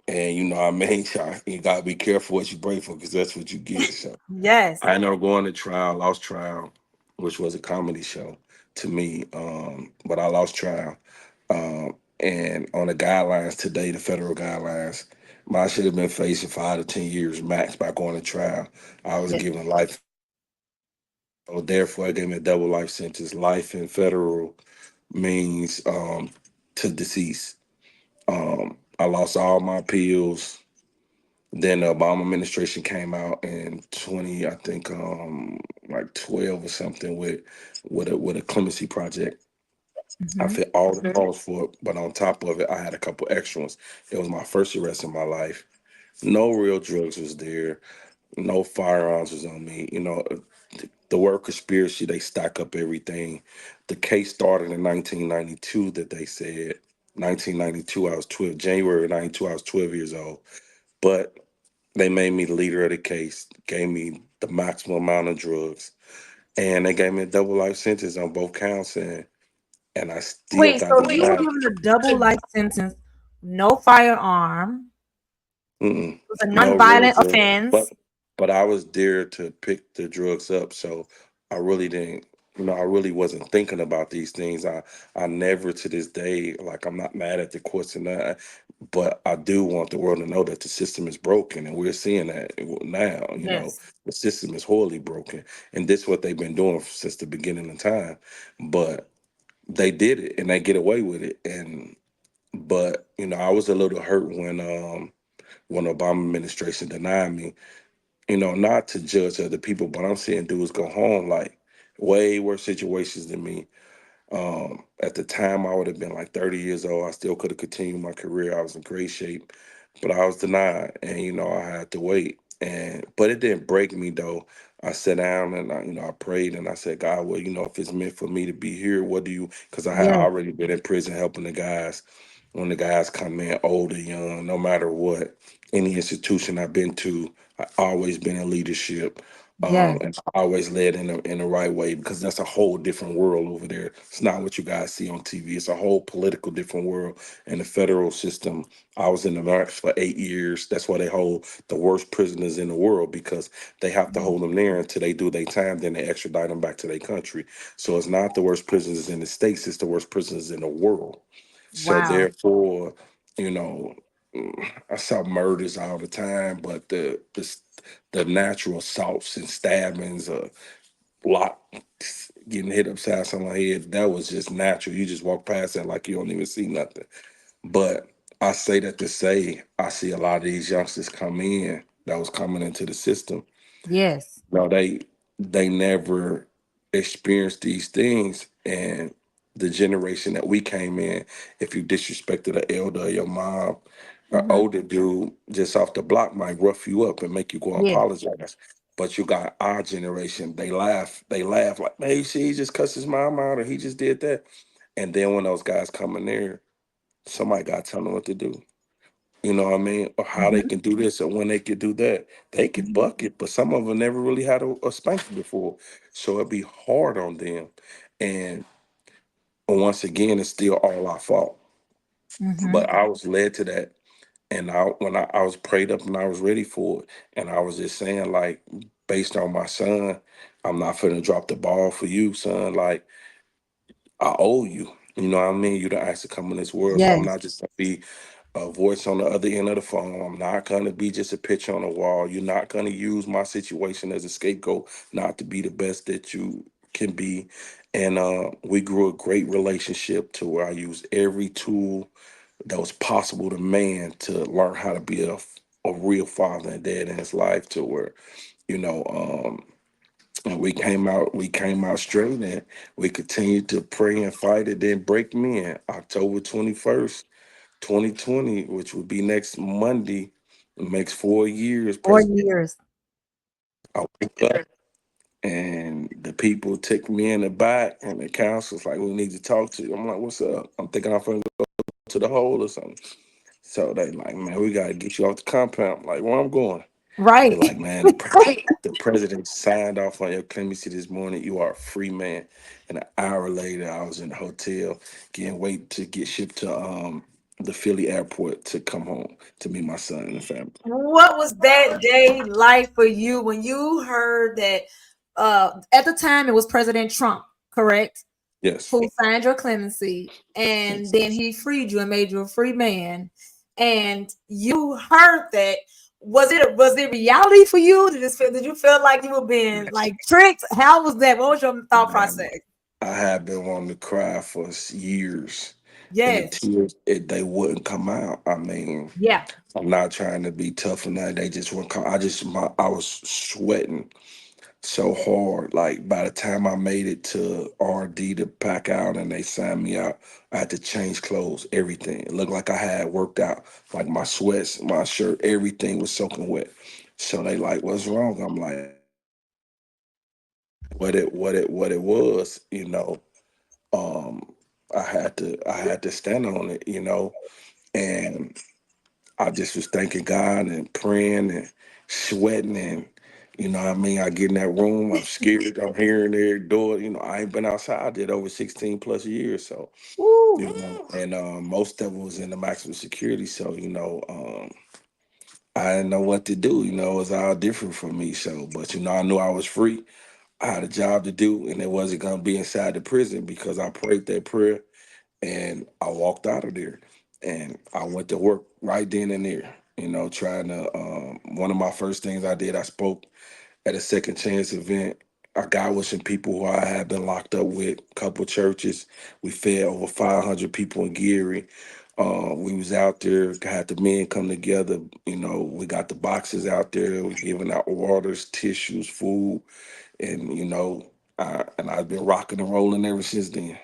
And I mean, you gotta be careful what you pray for because that's what you get. So Yes. I ended up going to trial, lost trial, which was a comedy show to me. But I lost trial. And on the guidelines today, the federal guidelines, I should have been facing 5 to 10 years max by going to trial. I was Yes. given life in federal. So therefore, I gave me a double life sentence. Life in federal means to decease. I lost all my appeals. Then the Obama administration came out in 20, I think, like 12 or something with a clemency project. I Hmm. fit all the calls for it, but on top of it, I had a couple extra ones. It was my first arrest in my life. No real drugs was there. No firearms was on me. The word conspiracy, they stack up everything. The case started in 1992 that they said. 1992, I was 12. January 92, I was 12 years old. But they made me the leader of the case, gave me the maximum amount of drugs, and they gave me a double life sentence on both counts, and I still Wait, got so the you were time. given a double life sentence, no firearm, Mm-mm. it was a No real non-violent drug, offense. but I was there to pick the drugs up, so I really didn't. I really wasn't thinking about these things. I never to this day, like I'm not mad at the courts and that, but I do want the world to know that the system is broken, and we're seeing that now. Yes. The system is wholly broken, and this is what they've been doing since the beginning of time. But they did it, and they get away with it, and but I was a little hurt when Obama administration denied me, not to judge other people, but I'm seeing dudes go home like way worse situations than me. At the time, I would have been like 30 years old. I still could have continued my career. I was in great shape, but I was denied, and I had to wait. And but it didn't break me though. I sat down and I prayed and I said, God, well, if it's meant for me to be here, what do you? Because I had Yes. already been in prison helping the guys. When the guys come in, old or young, no matter what, any institution I've been to, I always been in leadership. Yes. And I always led in the right way because that's a whole different world over there. It's not what you guys see on TV. It's a whole political different world. And the federal system, I was in the March for 8 years. That's why they hold the worst prisoners in the world because they have to hold them there until they do their time. Then they extradite them back to their country. So it's not the worst prisoners in the States. It's the worst prisoners in the world. So Wow. therefore, you know, I saw murders all the time, but the natural assaults and stabbings, block getting hit upside someone's head, that was just natural. You just walk past that like you don't even see nothing. But I say that to say I see a lot of these youngsters come in that was coming into the system. Yes. No, they never experienced these things, and the generation that we came in, if you disrespected an elder or your mom, an Hmm. older dude just off the block might rough you up and make you go Yes. apologize. But you got our generation, they laugh like, man, you see, he just cussed his mom out or he just did that. And then when those guys come in there, somebody got to tell them what to do. You know what I mean? Or how they Hmm. can do this or when they can do that. They can buck it, but some of them never really had a spanking before. So it'd be hard on them. And once again, it's still all our fault. Hmm. But I was led to that. And when I was prayed up and I was ready for it. And I was just saying, like, based on my son, I'm not finna drop the ball for you, son. Like, I owe you. You know what I mean? You the asked to come in this world, so I'm Yes. not just gonna be a voice on the other end of the phone. I'm not gonna be just a picture on the wall. You're not gonna use my situation as a scapegoat, not to be the best that you can be. And we grew a great relationship to where I used every tool that was possible to man to learn how to be a real father and dad in his life. To where you know. And we came out straight, and we continued to pray and fight. It didn't break me in October 21st, 2020, which would be next Monday. It makes 4 years. 4 years. I wake up and the people take me in the back, and the counselor's like, "We need to talk to you." I'm like, "What's up?" I'm thinking I'm gonna go to the hole or something. So they like, "Man, we gotta get you off the compound." I'm like, "Where I'm going?" They're Right. like, "Man, the president signed off on your clemency this morning. You are a free man." And an hour later, I was in the hotel getting wait to get shipped to the Philly airport to come home to meet my son and the family. What was that day like for you when you heard that at the time it was President Trump, correct? Yes. Who signed your clemency and Yes. then he freed you and made you a free man. And you heard that. Was it reality for you? Did you feel like you were being like tricked? How was that? What was your thought Man, process? I have been wanting to cry for years, and the Yes. tears they wouldn't come out. I mean, Yeah. I'm not trying to be tough or nothing. They just wouldn't come. I was sweating so hard. Like by the time I made it to RD to pack out and they signed me out, I had to change clothes, everything. It looked like I had worked out. Like my sweats, my shirt, everything was soaking wet. So they like, "What's wrong?" I'm like, what it was, um, I had to stand on it. And I just was thanking God and praying and sweating and what I mean, I get in that room, I'm scared, I'm hearing their door. I ain't been outside. I did over 16 plus years. So, Woo. and most of it was in the maximum security. So, I didn't know what to do. It was all different for me. So, but I knew I was free. I had a job to do, and it wasn't gonna be inside the prison because I prayed that prayer and I walked out of there and I went to work right then and there. Trying to. One of my first things I did, I spoke at a second chance event. I got with some people who I had been locked up with, a couple churches. We fed over 500 people in Gary. We was out there, had the men come together. We got the boxes out there. We giving out waters, tissues, food, and I've been rocking and rolling ever since then.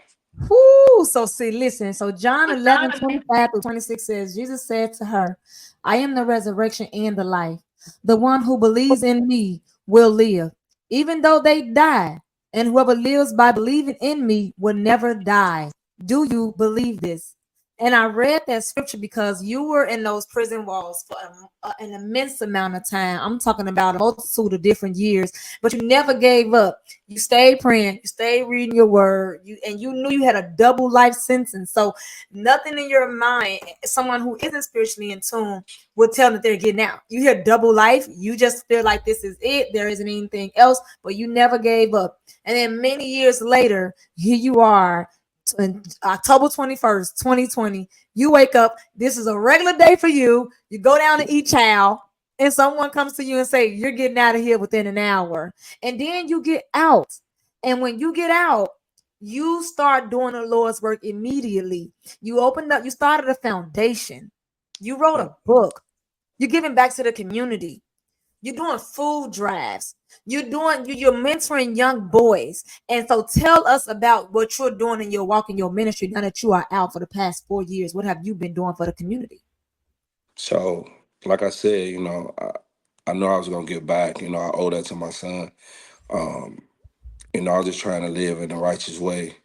Whoo! So see, listen. So John 11:25-26 says, Jesus said to her, I am the resurrection and the life. The one who believes in me will live, even though they die. And whoever lives by believing in me will never die. Do you believe this? And I read that scripture because you were in those prison walls for an immense amount of time. I'm talking about a multitude of different years, but you never gave up. You stayed praying, you stayed reading your word, and you knew you had a double life sentence. So nothing in your mind, someone who isn't spiritually in tune would tell them that they're getting out. You hear double life, you just feel like this is it. There isn't anything else, but you never gave up. And then many years later, here you are. October 21st, 2020, you wake up. This is a regular day for you. You go down to eat chow, and someone comes to you and say, you're getting out of here within an hour. And then you get out. And when you get out, you start doing the Lord's work immediately. You opened up, you started a foundation. You wrote Yeah. a book. You're giving back to the community. You're doing food drives. You're mentoring young boys. And so tell us about what you're doing in your walk in your ministry now that you are out for the past 4 years. What have you been doing for the community? So, like I said, I know I was gonna get back. I owe that to my son. Um, I was just trying to live in a righteous way,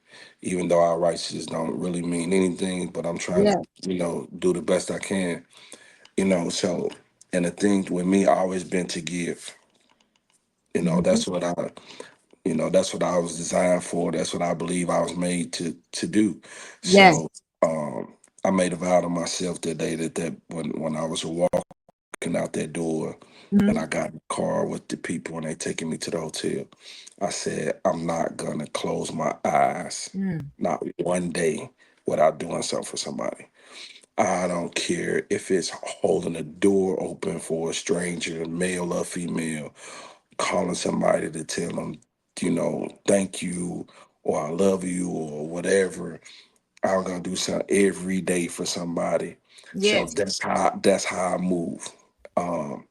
even though our righteousness don't really mean anything. But I'm trying Yeah. to, do the best I can. So, and the thing with me, I always been to give. Mhm. That's what I was designed for. That's what I believe I was made to do. Yes. So, I made a vow to myself that day that when I was walking walking out that door and Mhm. I got in the car with the people and they taking me to the hotel, I said, I'm not gonna close my eyes, Mm. not one day without doing something for somebody. I don't care if it's holding a door open for a stranger, male or female, calling somebody to tell them, thank you or I love you or whatever. I'm gonna do something every day for somebody. So Yes. that's how I move. Um,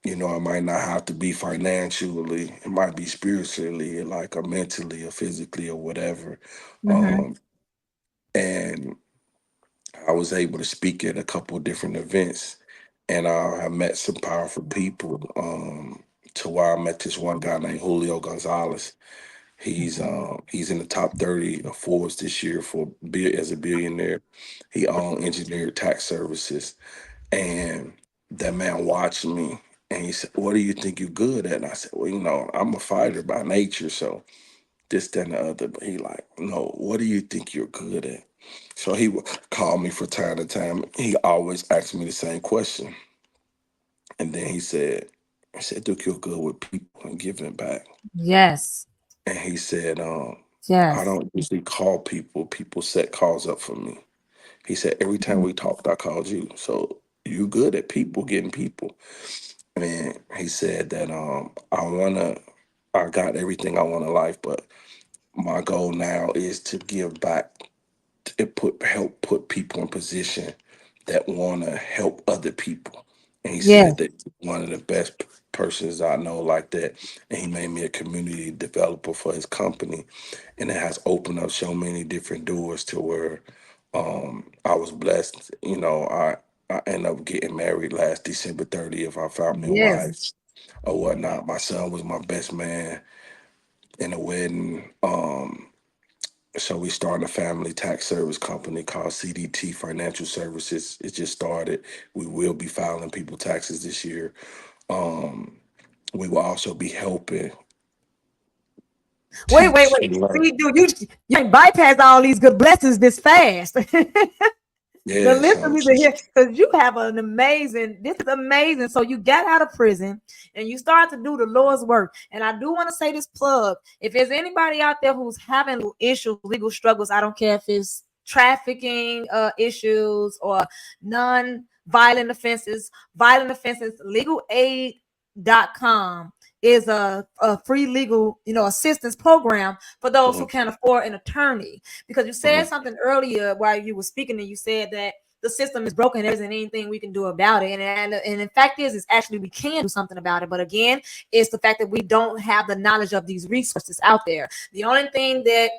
it might not have to be financially, it might be spiritually, like or mentally or physically or whatever. Mhm. Um, and I was able to speak at a couple of different events, and I met some powerful people. To where I met this one guy named Julio Gonzalez. He's in the top 30 of Forbes this year as a billionaire. He owned engineered tax services, and that man watched me. And he said, "What do you think you're good at?" And I said, "Well, I'm a fighter by nature, so this, that, and the other." But he like, "No, what do you think you're good at?" So he would call me from time to time. He always asked me the same question. And then he said, "Duke, you're good with people and giving back." Yes. And he said, "I Yes. don't usually call people. People set calls up for me." He said, "Every time Mm. we talked, I called you. So you good at people, getting people." And he said that I got everything I want in life, but my goal now is to give back. Help put people in position that want to help other people. And he said Yes. that one of the best persons I know like that. And he made me a community developer for his company, and it has opened up so many different doors to where I was blessed. I ended up getting married last December 30th. I found me a Yes. wife or whatnot. My son was my best man in the wedding. So we started a family tax service company called CDT Financial Services. It just started. We will be filing people taxes this year. Um, we will also be helping Wait, wait, teach wait. and learn. See, dude, you ain't bypass all these good blessings this fast. The Yeah, listeners so, need to hear because you have an amazing. This is amazing. So you got out of prison and you start to do the Lord's work. And I do want to say this plug: if there's anybody out there who's having issues, legal struggles, I don't care if it's trafficking issues or non-violent offenses, violent offenses, legalaid.com is a free legal assistance program for those who mhm, can't afford an attorney, because you said mhm, something earlier while you were speaking, and you said that the system is broken. There isn't anything we can do about it. And in fact is actually we can do something about it. But again, it's the fact that we don't have the knowledge of these resources out there. The only thing that,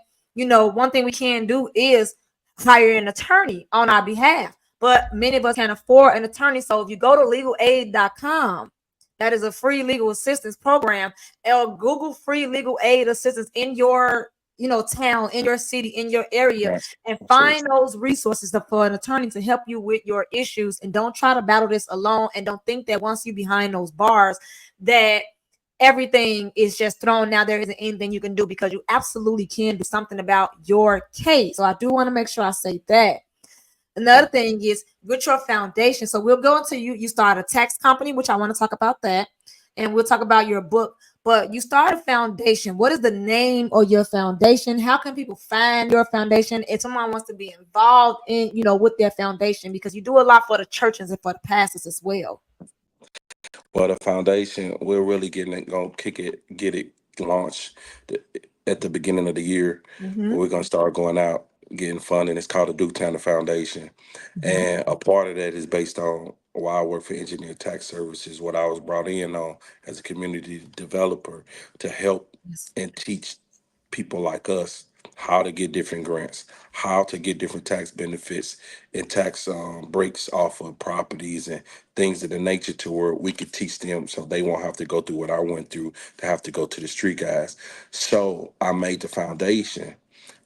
one thing we can do is hire an attorney on our behalf. But many of us can't afford an attorney. So if you go to legalaid.com, that is a free legal assistance program. Or Google free legal aid assistance in your town, in your city, in your area, yeah, and absolutely. find those resources for an attorney to help you with your issues. And don't try to battle this alone. And don't think that once you behind those bars that everything is just thrown out. There isn't anything you can do, because you absolutely can do something about your case. So I do want to make sure I say that. Another Okay. thing is with your foundation. So we'll go into you start a tax company, which I want to talk about that. And we'll talk about your book. But you start a foundation. What is the name of your foundation? How can people find your foundation if someone wants to be involved in, with their foundation? Because you do a lot for the churches and for the pastors as well. Well, the foundation, we're really gonna get it launched at the beginning of the year. Mm-hmm. We're gonna start going out, getting funding. It's called the Duke Tanner Foundation. Mm-hmm. And a part of that is based on why I work for Engineer Tax Services, what I was brought in on as a community developer to help Yes. and teach people like us how to get different grants, how to get different tax benefits and tax breaks off of properties and things of the nature, to where we could teach them so they won't have to go through what I went through to have to go to the street guys. So I made the foundation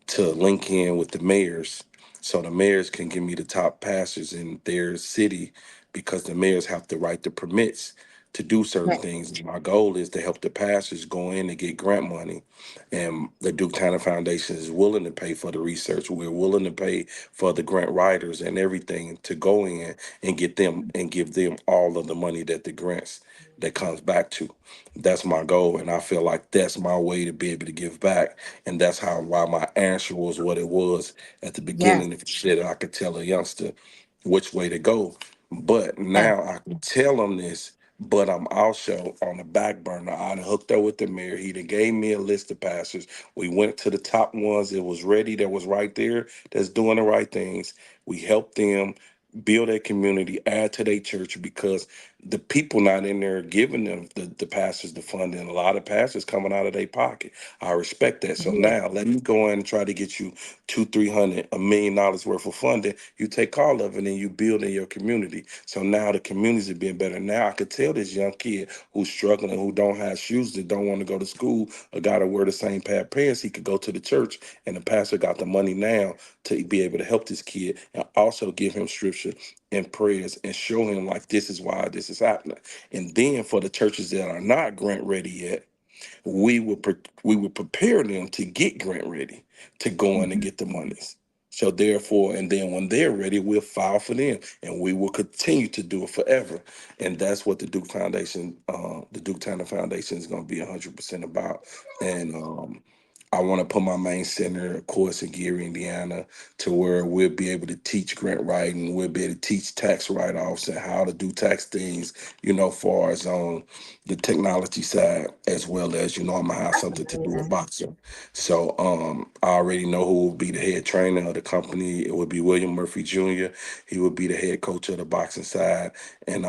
to link in with the mayors, so the mayors can give me the top pastors in their city, because the mayors have to write the permits to do certain Right. things. My goal is to help the pastors go in and get grant money, and the Duke Tanner Foundation is willing to pay for the research. We're willing to pay for the grant writers and everything to go in and get them and give them all of the money that the grants that comes back to. That's my goal, and I feel like that's my way to be able to give back, and that's how why my answer was what it was at the Yeah. beginning. If you said I could tell a youngster which way to go, but Yeah. now I can tell them this. But I'm also on the back burner. I done hooked up with the mayor. He done gave me a list of pastors. We went to the top ones. It was ready. That was right there. That's doing the right things. We helped them build a community, add to their church because the people not in there giving them the pastors the funding. A lot of pastors coming out of their pocket. I respect that. So Yeah. now let me go in and try to get you two, $300, $1 million worth of funding. You take all of it and you build in your community. So now the communities are being better. Now I could tell this young kid who's struggling, who don't have shoes, that don't want to go to school, or got to wear the same pair of pants, he could go to the church, and the pastor got the money now to be able to help this kid and also give him scripture and prayers and show him like this is why this is happening. And then for the churches that are not grant ready yet, we would prepare them to get grant ready to go in and Mhm. get the monies. So therefore, and then when they're ready, we'll file for them, and we will continue to do it forever. And that's what the Duke Tanner Foundation is going to be 100% about. And I want to put my main center, of course, in Gary, Indiana, to where we'll be able to teach grant writing, we'll be able to teach tax write-offs and how to do tax things, far as on the technology side, as well as, I'm gonna have That's something to do with amazing. boxing. So I already know who will be the head trainer of the company. It would be William Murphy Jr. He would be the head coach of the boxing side. And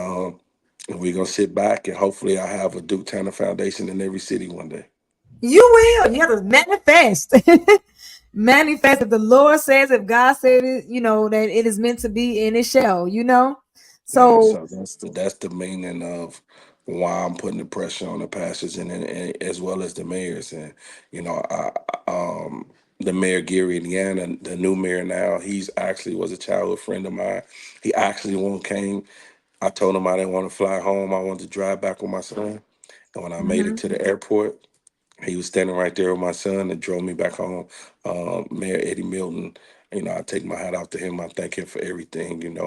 we're gonna sit back and hopefully I have a Duke Tanner Foundation in every city one day. You will. You have to manifest. Manifest if the Lord says, if God said it, that it is meant to be and it shall. Yeah, So so that's the meaning of why I'm putting the pressure on the pastors and as well as the mayors. And the mayor Gary, Indiana, the new mayor now, he's actually was a childhood friend of mine. He actually one came. I told him I didn't want to fly home. I wanted to drive back with my son. And when I made it mhm. to the airport, he was standing right there with my son and drove me back home. Mayor Eddie Milton, I take my hat off to him. I thank him for everything, and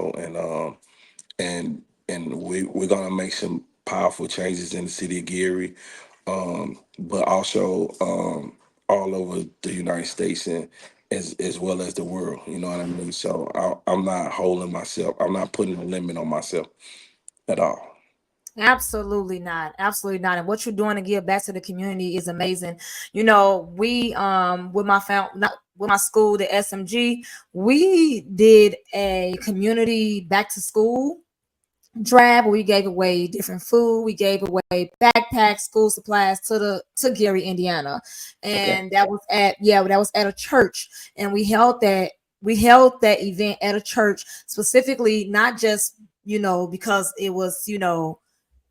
we're gonna make some powerful changes in the city of Gary, but also all over the United States and as well as the world. You know what I mean? So I'm not holding myself. I'm not putting a limit on myself at all. Absolutely not. Absolutely not. And what you're doing to give back to the community is amazing. We with my not with my school, the SMG, we did a community back to school drive where we gave away different food. We gave away backpacks, school supplies to Gary, Indiana, Okay. and that was at a church, and we held that event at a church specifically, not just because it was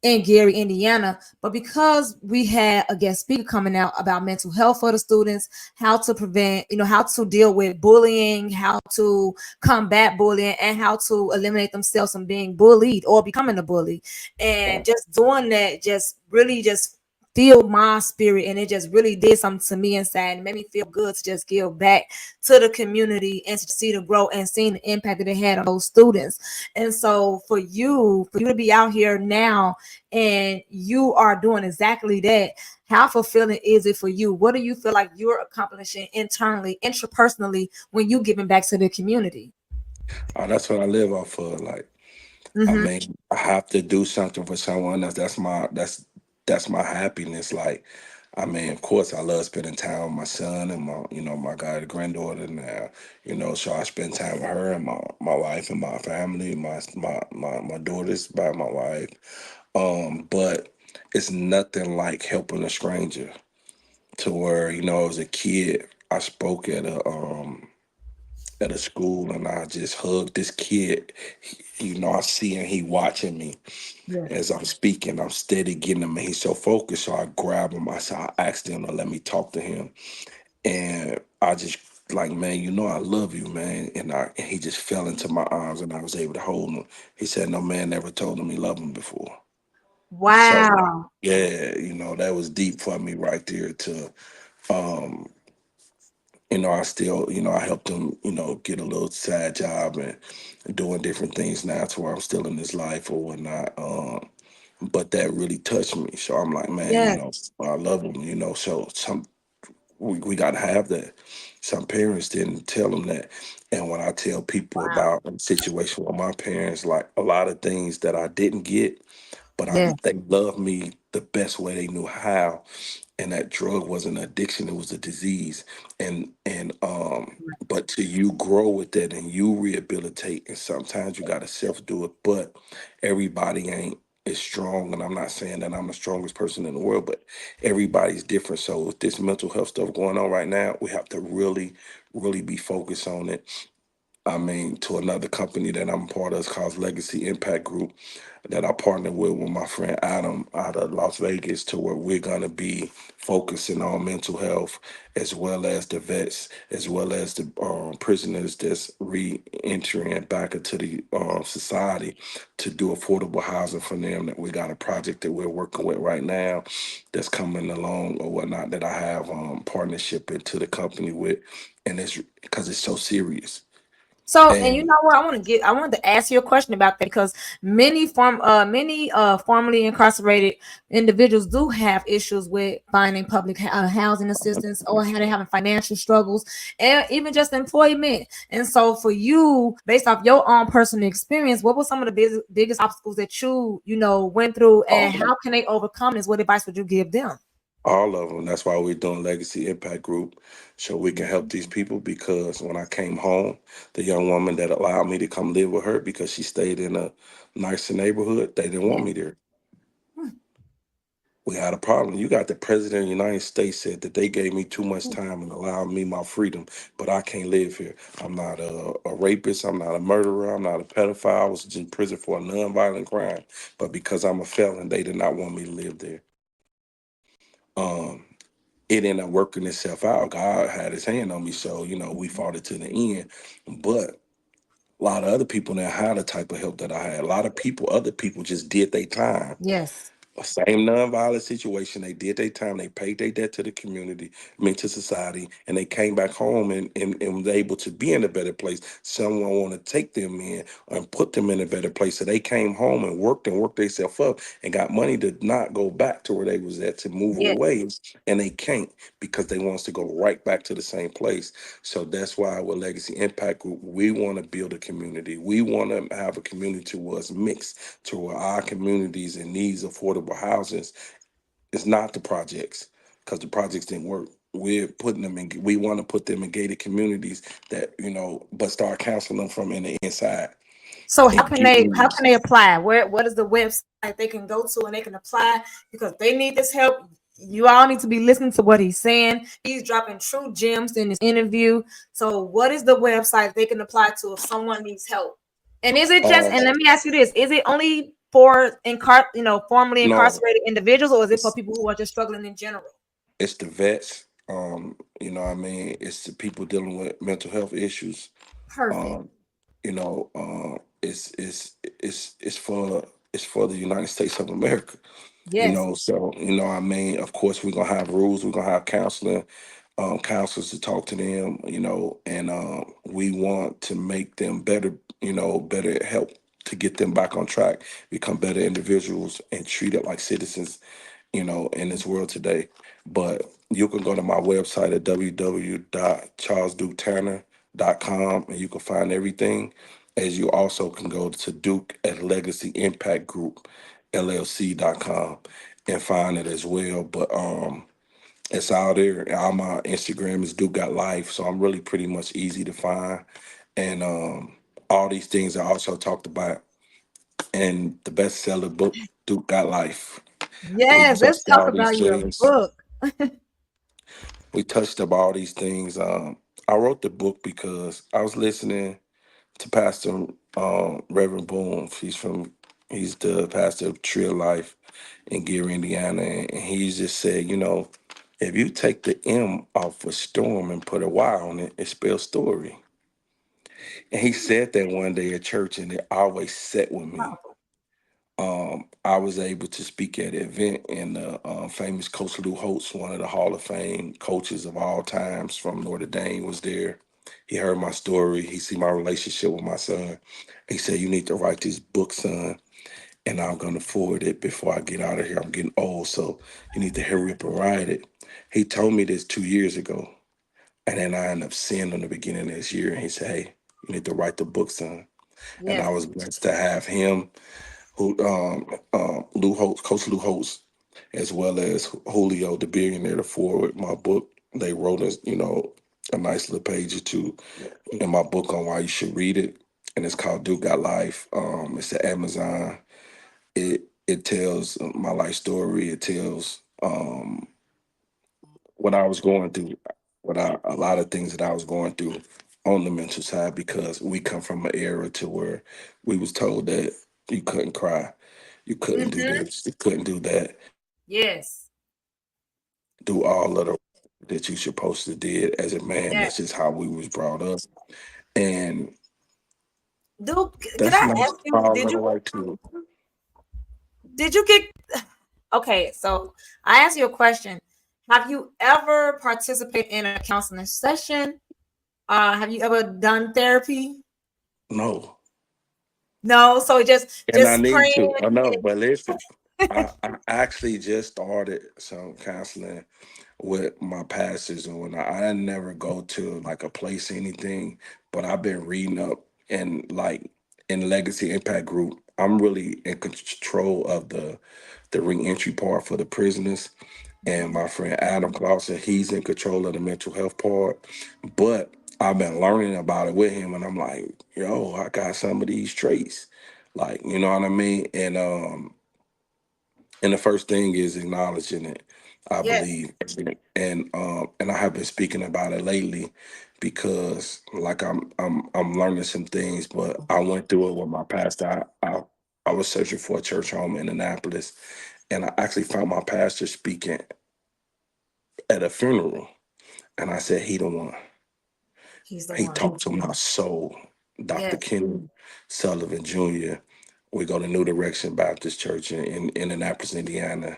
in Gary, Indiana, but because we had a guest speaker coming out about mental health for the students, how to prevent, how to deal with bullying, how to combat bullying, and how to eliminate themselves from being bullied or becoming a bully. And Okay. just doing that just really just filled my spirit, and it just really did something to me inside and made me feel good to just give back to the community and to see the growth and seeing the impact that it had on those students. And so for you to be out here now and you are doing exactly that, how fulfilling is it for you? What do you feel like you're accomplishing internally, intrapersonally, when you giving back to the community? That's what I live off of. Like, I Mm-hmm. mean, I have to do something for someone else. That's my happiness. Like, I mean, of course, I love spending time with my son and my god granddaughter now. So I spend time with her and my wife and my family, my daughters by my wife. But it's nothing like helping a stranger. To where as a kid, I spoke at a school and I just hugged this kid. I see him, he watching me Yeah. as I'm speaking. I'm steady getting him and he's so focused. So I grab him. I asked him to let me talk to him. And I just like, man, I love you, man. And he just fell into my arms and I was able to hold him. He said no man never told him he loved him before. So Wow. yeah, that was deep for me right there to um I still, I helped him, get a little side job and doing different things now to where I'm still in his life or whatnot. But that really touched me. So I'm like, man, Yes. I love him, so we got to have that. Some parents didn't tell them that. And when I tell people Wow. about a situation with my parents, like a lot of things that I didn't get, but Yes. they loved me the best way they knew how. And that drug wasn't an addiction, it was a disease. And but till you grow with that and you rehabilitate, and sometimes you gotta self do it, but everybody ain't as strong. And I'm not saying that I'm the strongest person in the world, but everybody's different. So with this mental health stuff going on right now, we have to really, really be focused on it. I mean, to another company that I'm part of, it's called Legacy Impact Group, that I partner with my friend Adam out of Las Vegas, to where we're gonna be focusing on mental health, as well as the vets, as well as the prisoners that's re-entering back into the society, to do affordable housing for them. That we got a project that we're working with right now, that's coming along or whatnot, that I have partnership into the company with, and it's because it's so serious. So, and you And know what? I wanted to ask you a question about that because many formerly incarcerated individuals do have issues with finding public housing assistance, or how they having financial struggles, and even just employment. And so, for you, based off your own personal experience, what were some of the biggest obstacles that you went through, and all how can they overcome this? What advice would you give them? All of them. That's why we're doing Legacy Impact Group, so we can help these people. Because when I came home, the young woman that allowed me to come live with her because she stayed in a nicer neighborhood, they didn't want Yeah. me there. We had a problem. You got the president of the United States said that they gave me too much time and allowed me my freedom, but I can't live here. I'm not a rapist. I'm not a murderer. I'm not a pedophile. I was in prison for a nonviolent crime, but because I'm a felon, they did not want me to live there. Um, it ended up working itself out. God had his hand on me. So, we fought it to the end. But a lot of other people now had the type of help that I had. A lot of people, other people just did their time. Yes. Same nonviolent situation. They did their time. They paid their debt to the community, I mean to society, and they came back home and was able to be in a better place. Someone want to take them in and put them in a better place. So they came home and worked themselves up and got money to not go back to where they was at, to move Yes. away, and they can't because they want us to go right back to the same place. So that's why with Legacy Impact Group, we want to build a community. We want to have a community where it's mixed, to where our communities and needs affordable houses. It's not the projects, because the projects didn't work. We're putting them in. We want to put them in gated communities that, but start counseling them from in the inside So how and can they getting. how can they apply? What is the website they can go to and they can apply because they need this help? You all need to be listening to what he's saying. He's dropping true gems in this interview. So what is the website they can apply to if someone needs help? And is it just, Um, and let me ask you this, is it only for formerly no, incarcerated individuals, or is it for it's people who are just struggling in general? it's the vets. What I mean, it's the people dealing with mental health issues. Perfect. Um, it's for the United States of America. Yes. So I mean, of course, we're gonna have rules. We're gonna have counseling, counselors to talk to them. And we want to make them better. Better help to get them back on track, become better individuals, and treated like citizens. In this world today. But you can go to my website at www.charlesduketanner.com, and you can find everything. As you also can go to Duke at Legacy Impact Group LLC.com and find it as well. But it's out there. All my Instagram is Duke Got Life, so I'm really pretty much easy to find. And all these things I also talked about in the bestseller book, Duke Got Life. We Yes, let's touched talk all about these your things. book. We touched up all these things. I wrote the book because I was listening to Pastor Reverend Boone. He's the pastor of Tree of Life in Gary, Indiana, and he just said, if you take the M off of storm and put a Y on it, it spells story. And he said that one day at church, and it always sat with me. I was able to speak at an event, and the famous Coach Lou Holtz, one of the Hall of Fame coaches of all times from Notre Dame, was there. He heard my story. He see my relationship with my son. He said, "You need to write this book, son, and I'm gonna forward it before I get out of here. I'm getting old, so you need to hurry up and write it." He told me this 2 years ago, and then I ended up seeing him in the beginning of this year, and he said, "Hey, you need to write the book, son." And I Yes. was blessed to have him, who Lou Holtz, Coach Lou Holtz, as well as Julio, the billionaire, to forward my book. They wrote us, a nice little page or two in my book on why you should read it, and it's called Duke Got Life. It's at Amazon. It tells my life story. It tells what I was going through, a lot of things that I was going through on the mental side, because we come from an era to where we was told that you couldn't cry, you couldn't do Mm-hmm. this, you couldn't do that, Yes. do all of the that you supposed to did as a man. Yeah. That's just how we was brought up, and Dude, can that's I my ask you, all I like to. did you get okay, so I asked you a question. Have you ever participated in a counseling session? Have you ever done therapy? No, No, so and I just need praying. to. I know, but listen, I actually just started some counseling with my pastors, and when I never go to like a place or anything, but I've been reading up, and like in Legacy Impact Group, I'm really in control of the reentry part for the prisoners, and my friend Adam Clausen, he's in control of the mental health part. But I've been learning about it with him, and I'm like, yo, I got some of these traits, like, you know what I mean? And the first thing is acknowledging it, I Yes. believe, and I have been speaking about it lately, because like I'm learning some things. But I went through it with my pastor. I was searching for a church home in Annapolis, and I actually found my pastor speaking at a funeral, and I said, "He the one." He's the He one. talked to my soul. Dr. Yes. Kenny Sullivan Jr. We go to New Direction Baptist Church in Annapolis, Indiana.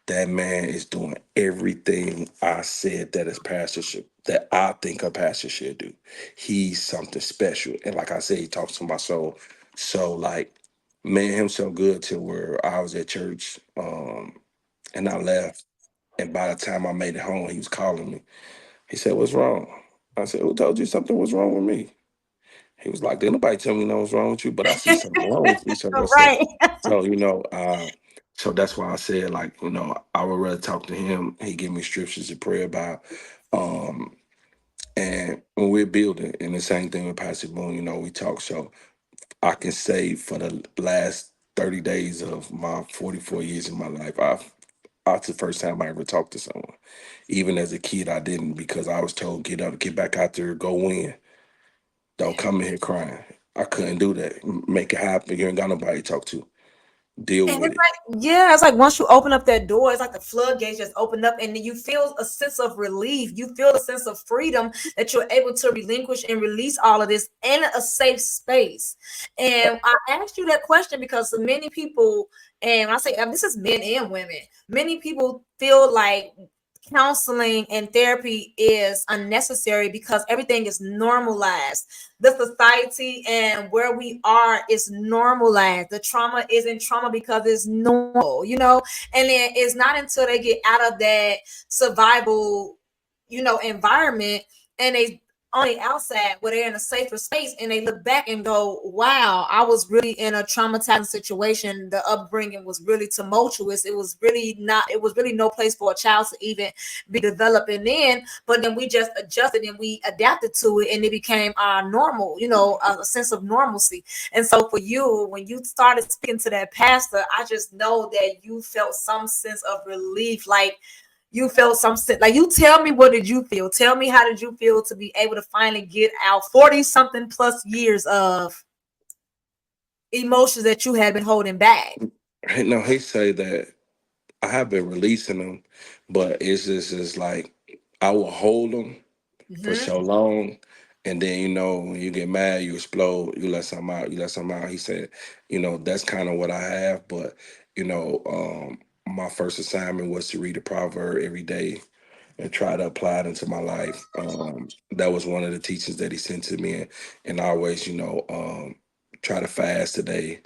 That man is doing everything I said that his pastor should, that I think a pastor should do. He's something special. And like I said, he talks to my soul. So like, man, him so good to where I was at church, and I left. And by the time I made it home, he was calling me. He said, "What's wrong?" I said, "Who told you something was wrong with me?" He was like, "Didn't nobody tell me nothing was wrong with you, but I see something wrong with you." So I said, Right. so so that's why I said, like, I would rather talk to him. He give me scriptures to pray about. Um, and when we're building, and the same thing with Pastor Boone, we talk. So I can say for the last 30 days of my 44 years in my life, that's the first time I ever talked to someone. Even as a kid, I didn't, because I was told, get up, get back out there, go win. Don't Yeah. come in here crying. I couldn't do that. Make it happen. You ain't got nobody to talk to. Deal And with it's it. like, yeah, it's like once you open up that door, it's like the floodgates just open up, and then you feel a sense of relief. You feel a sense of freedom that you're able to relinquish and release all of this in a safe space. And I asked you that question because many people, and I say this is men and women, many people feel like counseling and therapy is unnecessary because everything is normalized. The society and where we are is normalized. The trauma isn't trauma because it's normal. And then it's not until they get out of that survival, environment, and they on the outside where they're in a safer space, and they look back and go, wow, I was really in a traumatizing situation. The upbringing was really tumultuous. It was really no place for a child to even be developing in. But then we just adjusted and we adapted to it, and it became our normal, a sense of normalcy. And so for you, when you started speaking to that pastor, I just know that you felt some sense of relief. Like you felt something, like, you tell me, what did you feel? Tell me, how did you feel to be able to finally get out 40 something plus years of emotions that you had been holding back? No, he say that I have been releasing them, but it's just like I will hold them for Hmm. so long, And then, when you get mad, you explode, you let something out, you let something out. He said, that's kind of what I have. But, my first assignment was to read a proverb every day and try to apply it into my life. That was one of the teachings that he sent to me. And I always, try to fast today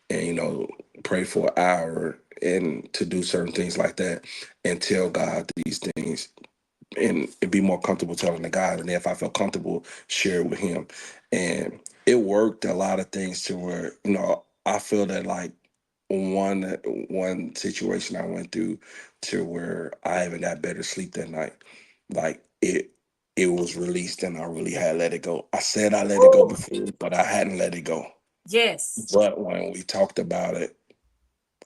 and, pray for an hour and to do certain things like that and tell God these things and be more comfortable telling the God. And if I felt comfortable, share it with him. And it worked a lot of things to where, I feel that like one one situation I went through to where I even got better sleep that night. Like it was released and I really had let it go. I said I let it go Ooh, before, but I hadn't let it go. yes, But when we talked about it,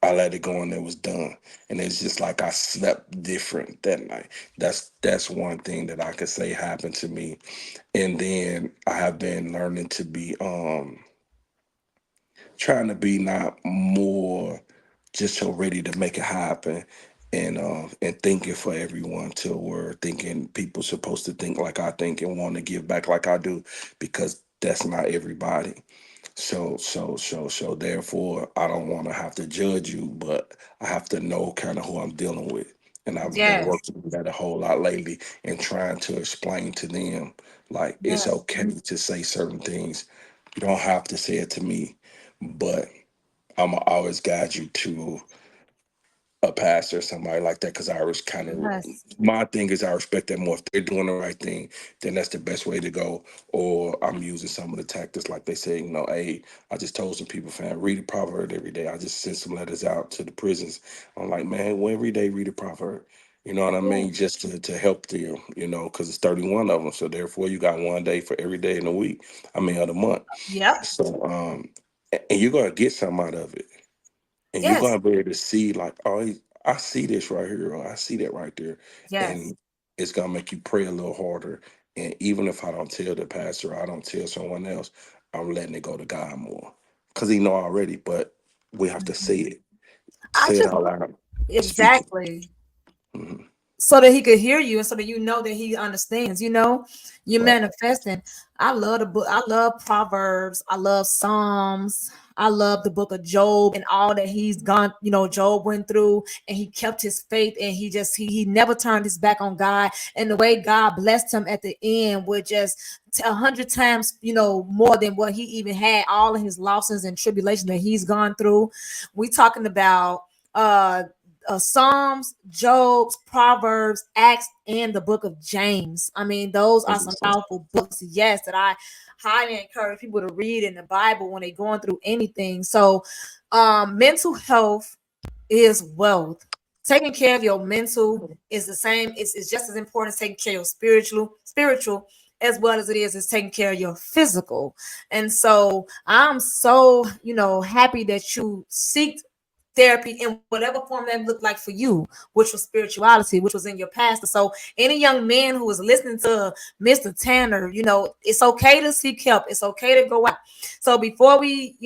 I let it go and it was done. And it's just like I slept different that night. That's one thing that I could say happened to me. And then I have been learning to be trying to be not more just so ready to make it happen and thinking for everyone till we're thinking people supposed to think like I think and want to give back like I do because that's not everybody. So therefore I don't want to have to judge you, but I have to know kind of who I'm dealing with. And I've been yes, working on that a whole lot lately and trying to explain to them like it's yes, okay to say certain things. You don't have to say it to me, but I'm going to always guide you to a pastor or somebody like that because I was kind of yes, my thing is I respect them more. If they're doing the right thing, then that's the best way to go. Or I'm using some of the tactics like they say, hey, I just told some people, fam, read a proverb every day. I just sent some letters out to the prisons. I'm like, man, well, every day read a proverb. You know what I mean? Just to help them, because it's 31 of them. So therefore, you got one day for every day in the week. I mean, of the month. yep, So, and you're gonna get something out of it and you're yes, gonna be able to see like, oh, I see this right here, or I see that right there, yes. and it's gonna make you pray a little harder. And even if I don't tell the pastor, or I don't tell someone else, I'm letting it go to God more because He know already. But we have to Mhm. I say it just out loud, speak it. exactly Mhm. so that he could hear you and so that you know that he understands, you're Right. manifesting. I love the book. I love Proverbs. I love Psalms. I love the book of Job and all that he's gone, Job went through and he kept his faith and he never turned his back on God. And the way God blessed him at the end with just 100 times, more than what he even had, all of his losses and tribulations that he's gone through. We talking about uh Psalms, Job's, Proverbs, Acts, and the book of James. I mean, those are some powerful books, yes, that I highly encourage people to read in the Bible when they're going through anything. So, mental health is wealth. Taking care of your mental is the same, it's just as important as taking care of your spiritual as well as it is taking care of your physical. And so I'm so, happy that you seek therapy in whatever form that looked like for you, which was spirituality, which was in your past. So any young man who is listening to Mr. Tanner, it's okay to seek help. It's okay to go out. So before we,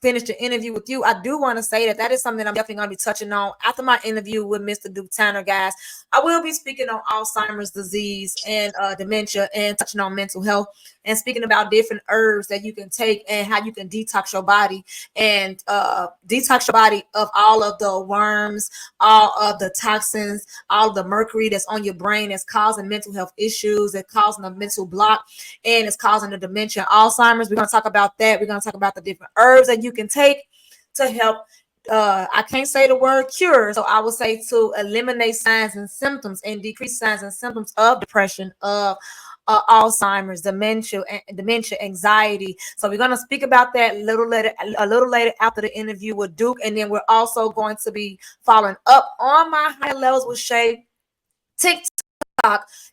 finish the interview with you, I do want to say that is something I'm definitely going to be touching on after my interview with Mr. Duke Tanner, guys. I will be speaking on Alzheimer's disease and dementia and touching on mental health and speaking about different herbs that you can take and how you can detox your body and detox your body of all of the worms, all of the toxins, all of the mercury that's on your brain that's causing mental health issues, that's causing a mental block, and it's causing the dementia, Alzheimer's. We're going to talk about that. We're going to talk about the different herbs that you can take to help. I can't say the word cure, so I would say to eliminate signs and symptoms and decrease signs and symptoms of depression, of Alzheimer's, dementia, anxiety. So we're gonna speak about that a little later after the interview with Duke, and then we're also going to be following up on my high levels with Shay TikTok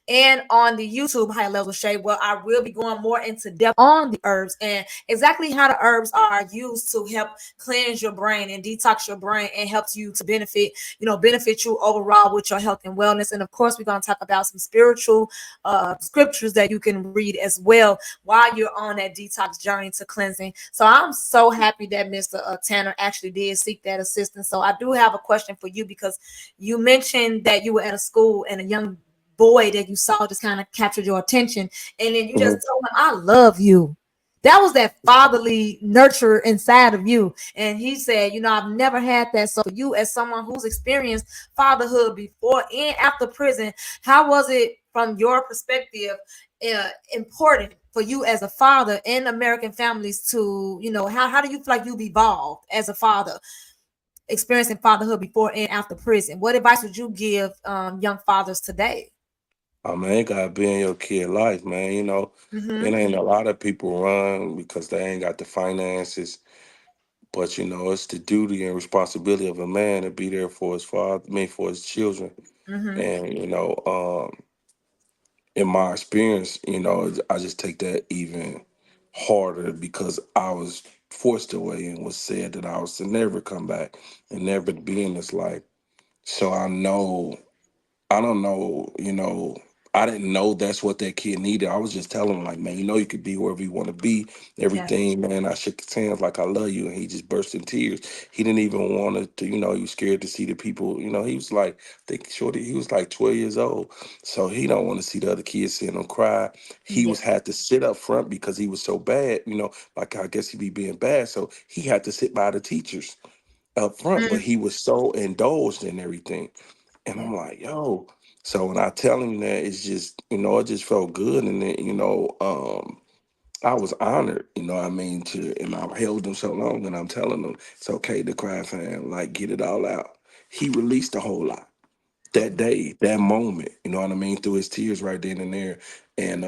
and on the YouTube high level shade, where I will be going more into depth on the herbs and exactly how the herbs are used to help cleanse your brain and detox your brain and helps you to benefit you overall with your health and wellness. And of course, we're going to talk about some spiritual scriptures that you can read as well while you're on that detox journey to cleansing. So I'm so happy that Mr. Tanner actually did seek that assistance. So I do have a question for you because you mentioned that you were at a school and a young boy that you saw just kind of captured your attention, and then you just Mhm. told him, "I love you." That was that fatherly nurture inside of you. And he said, I've never had that. So for you, as someone who's experienced fatherhood before and after prison, how was it from your perspective important for you as a father in American families to, how do you feel like you've evolved as a father, experiencing fatherhood before and after prison? What advice would you give young fathers today? I mean, it gotta be in your kid life, man. It Mm-hmm. ain't a lot of people run because they ain't got the finances. But it's the duty and responsibility of a man to be there for his father, I mean, for his children. Mm-hmm. And in my experience, I just take that even harder because I was forced away and was said that I was to never come back and never be in this life. So I don't know, I didn't know that's what that kid needed. I was just telling him, like, man, you could be wherever you want to be, Yeah. everything, man. I shook his hands like I love you. And he just burst in tears. He didn't even want to, he was scared to see the people. He was like, shorty, he was like 12 years old. So he don't want to see the other kids seeing him cry. He Yeah. was had to sit up front because he was so bad, like I guess he be being bad. So he had to sit by the teachers up front, but Mm. he was so indulged in everything. And Yeah. I'm like, yo. So when I tell him that, it's just, it just felt good. And then, I was honored, what I mean, and I held him so long and I'm telling him it's okay to cry, fam, like get it all out. He released a whole lot that day, that moment, you know what I mean, through his tears right then and there. And,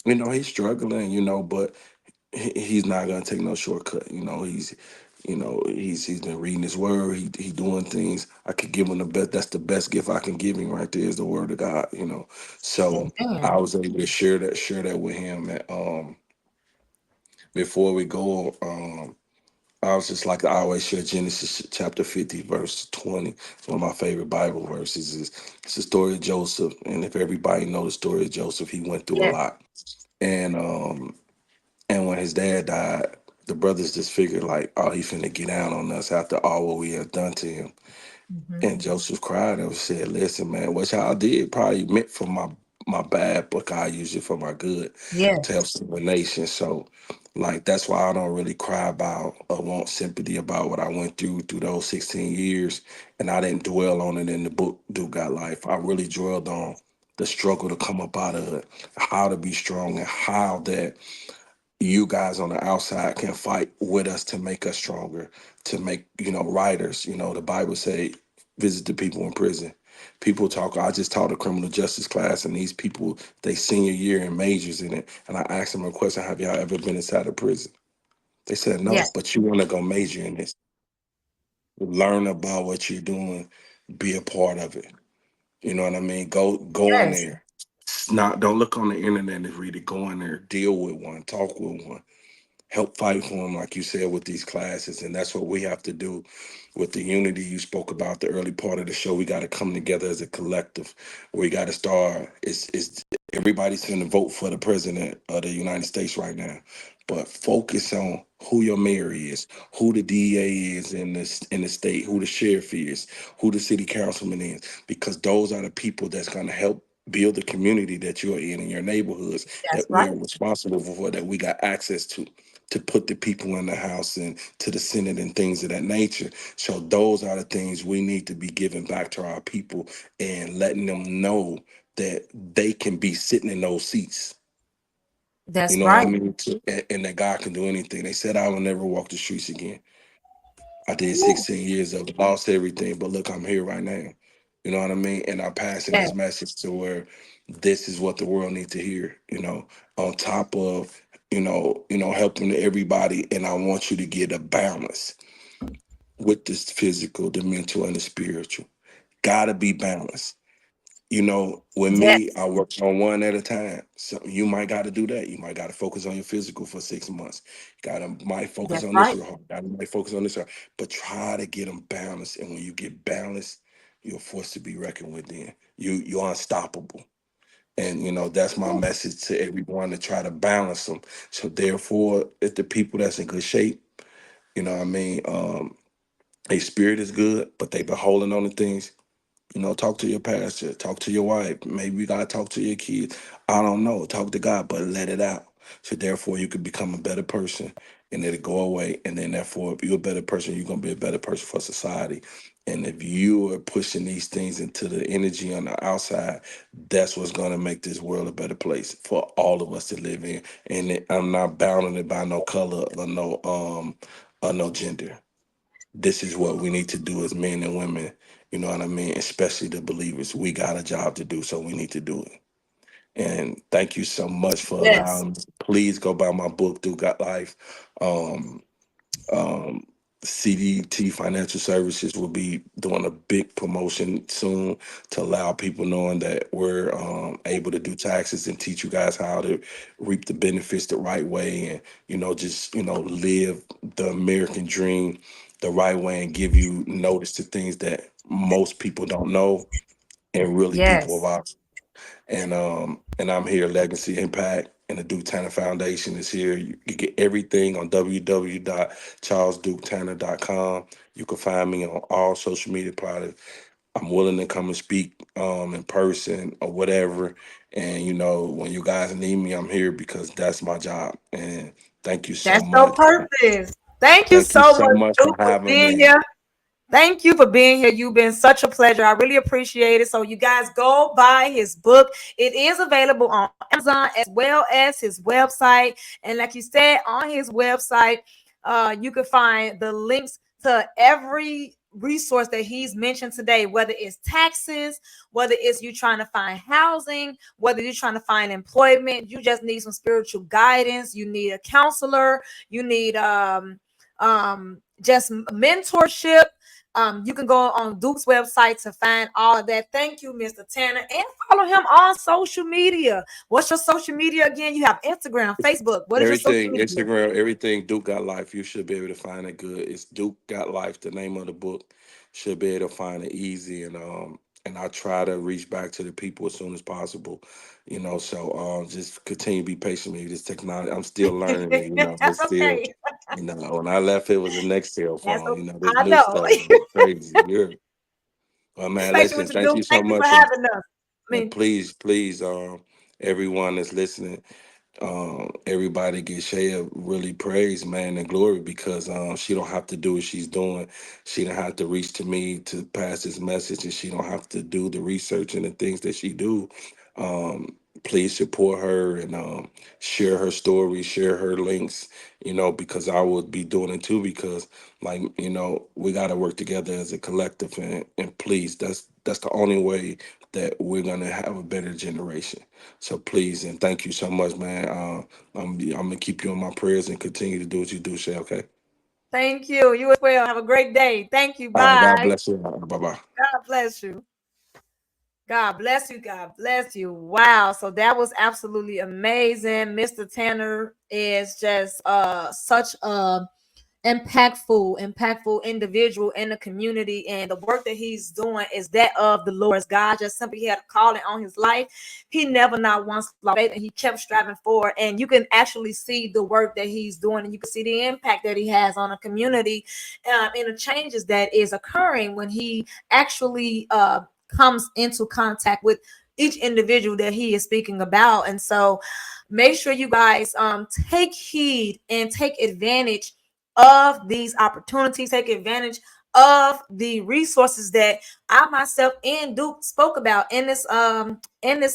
he's struggling, but he's not gonna take no shortcut. He's been reading his word. He doing things. I could give him the best. That's the best gift I can give him right there is the word of God. So I Amen. was able to share that with him. And before we go, I was just like I always share Genesis chapter 50, verse 20. It's one of my favorite Bible verses. It's the story of Joseph. And if everybody know the story of Joseph, he went through a Yes. lot. And when his dad died, the brothers just figured like, oh, he finna get out on us after all what we have done to him. Mm-hmm. And Joseph cried and said, listen, man, what y'all did probably meant for my bad, but God used it for my good to help Yes. save the nation. So like that's why I don't really cry about or want sympathy about what I went through those 16 years. And I didn't dwell on it in the book Do Got Life. I really dwelled on the struggle to come up out of it, how to be strong and how that you guys on the outside can fight with us to make us stronger, to make, writers, the Bible say, visit the people in prison. People talk, I just taught a criminal justice class and these people, they senior year and majors in it. And I asked them a question, have y'all ever been inside a prison? They said no, Yes. but you want to go major in this, learn about what you're doing, be a part of it. You know what I mean? Go in Yes. there. Not don't look on the internet and read it. Go in there, deal with one, talk with one, help fight for them, like you said, with these classes. And that's what we have to do with the unity you spoke about the early part of the show. We got to come together as a collective. We got to start. It's everybody's going to vote for the president of the United States right now, but focus on who your mayor is, who the DA is in the state, who the sheriff is, who the city councilman is, because those are the people that's going to help build the community that you're in your neighborhoods That's that right. we're responsible for, that we got access to put the people in the house and to the Senate and things of that nature. So those are the things we need to be giving back to our people and letting them know that they can be sitting in those seats. You That's know what I right. mean? And that God can do anything. They said I will never walk the streets again. I did Ooh, 16 years of it, lost everything, but look, I'm here right now. You know what I mean? And I'm passing yes. this message to where this is what the world needs to hear, on top of, helping everybody. And I want you to get a balance with this physical, the mental, and the spiritual. Gotta be balanced. With me, Yes. I work on one at a time. So you might got to do that. You might got to focus on your physical for 6 months. Might focus That's on this right. real hard. Might focus on this hard. But try to get them balanced. And when you get balanced, you're forced to be reckoned with. Then you're unstoppable. And that's my Ooh, message to everyone to try to balance them. So therefore, if the people that's in good shape, you know what I mean, their spirit is good, but they've been holding on to things. You know, talk to your pastor, talk to your wife. Maybe you gotta talk to your kids. I don't know. Talk to God, but let it out. So therefore, you can become a better person, and it'll go away. And then therefore, if you're a better person, you're gonna be a better person for society. And if you are pushing these things into the energy on the outside, that's what's gonna make this world a better place for all of us to live in. And I'm not bounding it by no color or no gender. This is what we need to do as men and women. You know what I mean? Especially the believers. We got a job to do, so we need to do it. And thank you so much for Yes. allowing me. Please go buy my book, Through Got Life. Um, um, CDT Financial Services will be doing a big promotion soon to allow people knowing that we're able to do taxes and teach you guys how to reap the benefits the right way, and just live the American dream the right way, and give you notice to things that most people don't know and really people Yes. about. And I'm here, Legacy Impact, and the Duke Tanner Foundation is here. You get everything on www.charlesduketanner.com. You can find me on all social media platforms. I'm willing to come and speak in person or whatever. And when you guys need me, I'm here because that's my job. And thank you so That's your much. purpose. Thank you Thank you so so much, much for Duke, for having being me. here. Thank you for being here. You've been such a pleasure. I really appreciate it. So, you guys go buy his book. It is available on Amazon as well as his website. And like you said, on his website, you can find the links to every resource that he's mentioned today, whether it's taxes, whether it's you trying to find housing, whether you're trying to find employment, you just need some spiritual guidance, you need a counselor, you need just mentorship. You can go on Duke's website to find all of that. Thank you, Mr. Tanner, and follow him on social media. What's your social media again? You have Instagram, Facebook. What is your social Everything, media? Instagram, everything Duke Got Life, you should be able to find it good. It's Duke Got Life, the name of the book. Should be able to find it easy, and I try to reach back to the people as soon as possible. So just continue to be patient with me. This technology, I'm still learning it, That's it's still, okay. when I left it was a Nextel That's phone, okay. this I new know. stuff is crazy. Well, man, Patient listen, with you, thank Duke. you so Thank you for much. And, having us. I and mean, please, everyone that's listening, everybody get Shaya really praise, man, and glory, because she don't have to do what she's doing. She don't have to reach to me to pass this message, and she don't have to do the research and the things that she do. Please support her, and share her story, share her links, because I would be doing it too, because like, we got to work together as a collective, and please, that's the only way that we're gonna have a better generation. So please, and thank you so much, man. I'm gonna keep you in my prayers and continue to do what you do, Shay. Okay. thank you. You as well. Have a great day. Thank you. All right. God Bye. bless you. Bye bye. God bless you. God bless you. God bless you. Wow. So that was absolutely amazing. Mr. Tanner is just such a impactful individual in the community, and the work that he's doing is that of the Lord's. God just simply had a calling on his life. He never not once lost faith, and he kept striving forward, and you can actually see the work that he's doing, and you can see the impact that he has on the community, and the changes that is occurring when he actually comes into contact with each individual that he is speaking about. And so make sure you guys take heed and take advantage of these opportunities, take advantage of the resources that I myself and Duke spoke about in this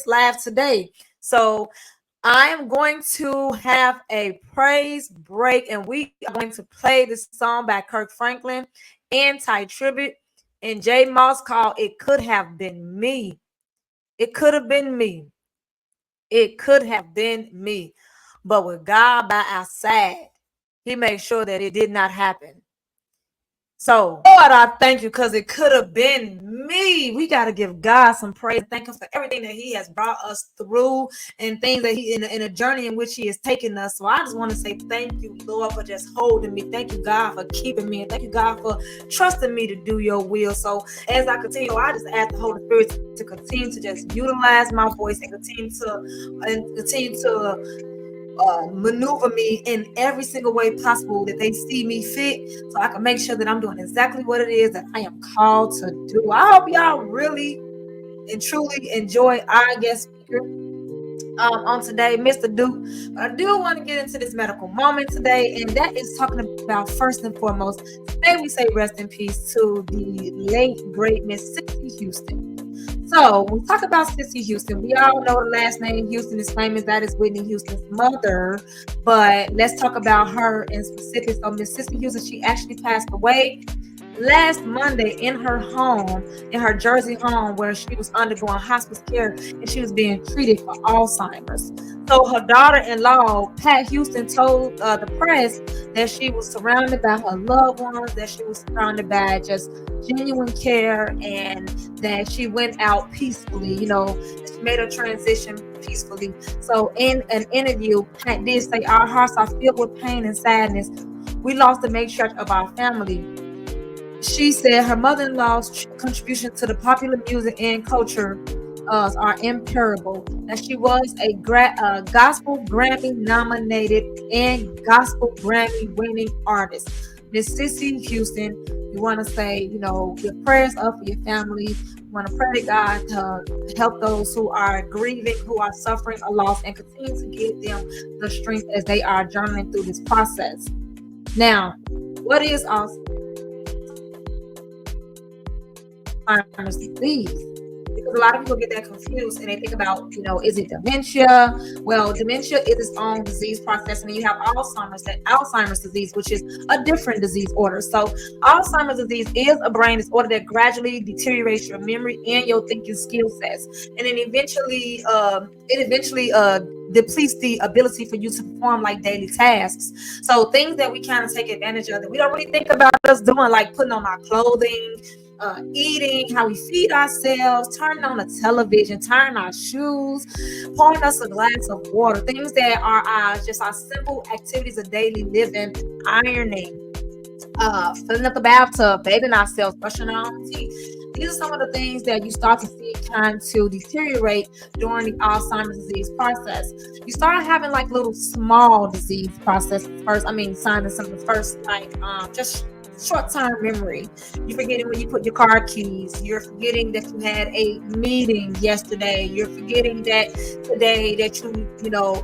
live today. So I am going to have a praise break, and we are going to play this song by Kirk Franklin, anti-tribute, and J Moss called "It Could Have Been Me." It could have been me. It could have been me. But with God by our side, he made sure that it did not happen. So, Lord, I thank you, because it could have been me. We got to give God some praise. Thank him for everything that he has brought us through, and things that he in a journey in which he has taken us. So I just want to say thank you, Lord, for just holding me. Thank you, God, for keeping me. And thank you, God, for trusting me to do your will. So as I continue, I just ask the Holy Spirit to continue to just utilize my voice, and continue to maneuver me in every single way possible that they see me fit, so I can make sure that I'm doing exactly what it is that I am called to do. I hope y'all really and truly enjoy our guest speaker on today, Mr. Duke. But I do want to get into this medical moment today, and that is talking about first and foremost, may we say rest in peace to the late great Miss Sissy Houston. So when we talk about Sissy Houston, we all know the last name Houston is famous. That is Whitney Houston's mother. But let's talk about her in specific. So Miss Sissy Houston, she actually passed away last Monday in her home, in her Jersey home, where she was undergoing hospice care and she was being treated for Alzheimer's. So her daughter-in-law, Pat Houston, told the press that she was surrounded by her loved ones, that she was surrounded by just genuine care, and that she went out peacefully. You know, she made her transition peacefully. So in an interview, Pat did say, "Our hearts are filled with pain and sadness. We lost the matriarch of our family." She said her mother-in-law's contribution to the popular music and culture are imperishable. That she was a gospel Grammy nominated and gospel Grammy winning artist. Miss Sissy Houston, we want to say, you know, your prayers up for your family. We want to pray to God to help those who are grieving, who are suffering a loss, and continue to give them the strength as they are journeying through this process. Now, what is Alzheimer's disease? Because a lot of people get that confused and they think about, you know, is it dementia? Well, dementia is its own disease process, and then you have Alzheimer's disease, which is a different disease order. So Alzheimer's disease is a brain disorder that gradually deteriorates your memory and your thinking skill sets, and then eventually depletes the ability for you to perform like daily tasks. So things that we kind of take advantage of that we don't really think about us doing, like putting on our clothing, eating, how we feed ourselves, turning on the television, tying our shoes, pouring us a glass of water, things that are just our simple activities of daily living, ironing, filling up the bathtub, bathing ourselves, brushing our own teeth. These are some of the things that you start to see kind to deteriorate during the Alzheimer's disease process. You start having like little small disease processes first. I mean, signs and symptoms first, like just short-term memory. You're forgetting where you put your car keys. You're forgetting that you had a meeting yesterday. You're forgetting that today that you know,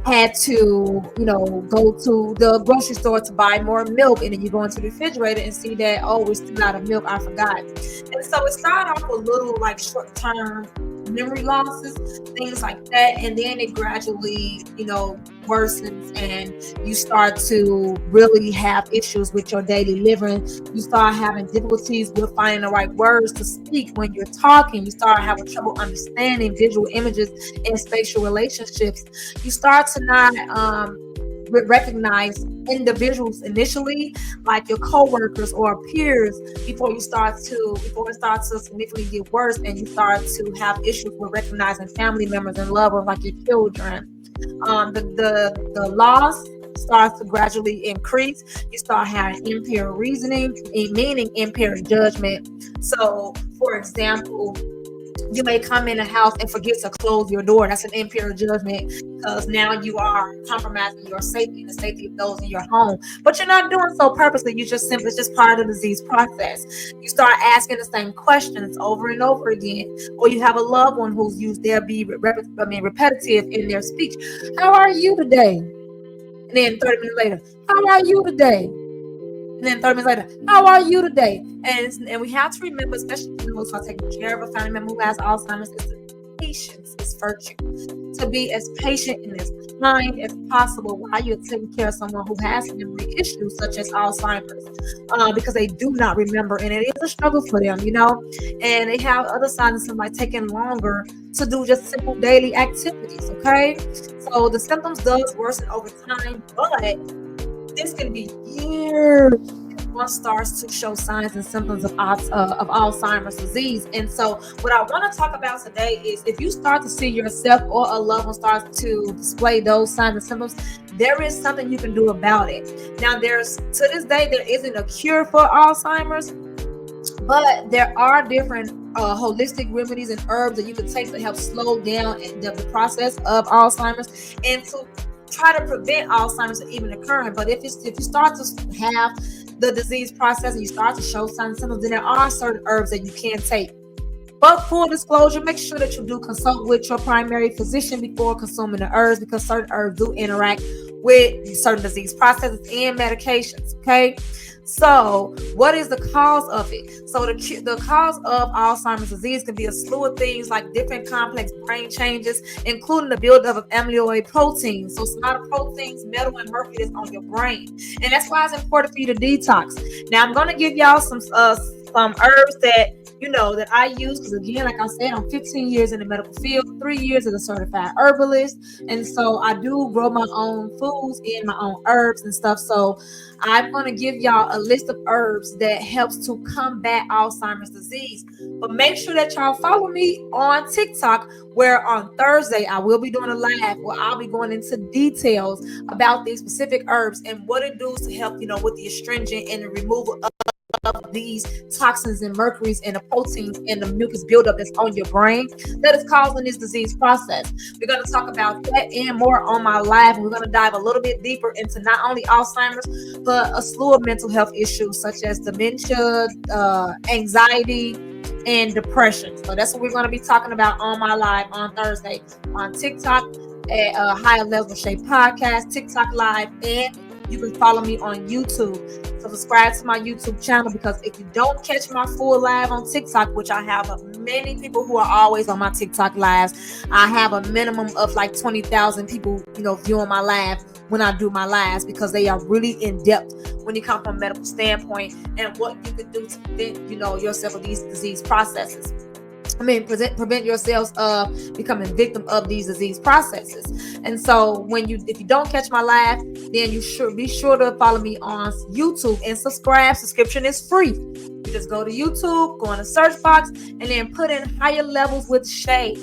had to, you know, go to the grocery store to buy more milk, and then you go into the refrigerator and see that, oh, we're still out of milk, I forgot. And so it started off with little like short-term memory losses, things like that, and then it gradually, you know, worsens, and you start to really have issues with your daily living. You start having difficulties with finding the right words to speak when you're talking. You start having trouble understanding visual images and spatial relationships. You start to not recognize individuals initially, like your coworkers or peers, before it starts to significantly get worse, and you start to have issues with recognizing family members and loved ones, like your children. The loss starts to gradually increase. You start having impaired reasoning, meaning impaired judgment. So, for example, you may come in a house and forget to close your door. That's an impaired judgment, because now you are compromising your safety and the safety of those in your home. But you're not doing so purposely. You just simply, it's just part of the disease process. You start asking the same questions over and over again, or you have a loved one who's used their be repetitive in their speech. How are you today? And then 30 minutes later, how are you today? And then 30 minutes later, how are you today? And we have to remember, especially those who are taking care of a family member who has Alzheimer's, is patience is virtue. To be as patient and as kind as possible while you're taking care of someone who has memory issues such as Alzheimer's, because they do not remember, and it is a struggle for them, you know. And they have other signs of somebody taking longer to do just simple daily activities. Okay, so the symptoms does worsen over time, but this can be years if one starts to show signs and symptoms of Alzheimer's disease. And so what I want to talk about today is, if you start to see yourself or a loved one starts to display those signs and symptoms, there is something you can do about it. Now, to this day, there isn't a cure for Alzheimer's, but there are different holistic remedies and herbs that you can take to help slow down the process of Alzheimer's, and to try to prevent Alzheimer's from even occurring. But if you start to have the disease process and you start to show signs and symptoms, then there are certain herbs that you can take. But full disclosure, make sure that you do consult with your primary physician before consuming the herbs, because certain herbs do interact with certain disease processes and medications. Okay. So, what is the cause of it? So, the cause of Alzheimer's disease can be a slew of things like different complex brain changes, including the buildup of amyloid proteins. So, it's a lot of proteins, metal, and mercury that's on your brain, and that's why it's important for you to detox. Now, I'm gonna give y'all some herbs that that I use, because again, like I said, I'm 15 years in the medical field, 3 years as a certified herbalist, and so I do grow my own foods and my own herbs and stuff. So I'm going to give y'all a list of herbs that helps to combat Alzheimer's disease. But make sure that y'all follow me on TikTok, where on Thursday I will be doing a live where I'll be going into details about these specific herbs and what it does to help with the astringent and the removal of these toxins and mercuries and the proteins and the mucus buildup that's on your brain that is causing this disease process. We're going to talk about that and more on my live. We're going to dive a little bit deeper into not only Alzheimer's, but a slew of mental health issues such as dementia, anxiety, and depression. So that's what we're going to be talking about on my live on Thursday on TikTok at Higher Level Shape Podcast, TikTok Live, and you can follow me on YouTube. So subscribe to my YouTube channel, because if you don't catch my full live on TikTok, which I have many people who are always on my TikTok lives, I have a minimum of like 20,000 people, viewing my live when I do my lives, because they are really in depth when you come from a medical standpoint and what you could do to prevent, yourself of these disease processes. Prevent yourselves of becoming victim of these disease processes. And so if you don't catch my live, then you should be sure to follow me on YouTube and subscribe. Subscription is free. You just go to YouTube, go in the search box, and then put in Higher Levels with Shay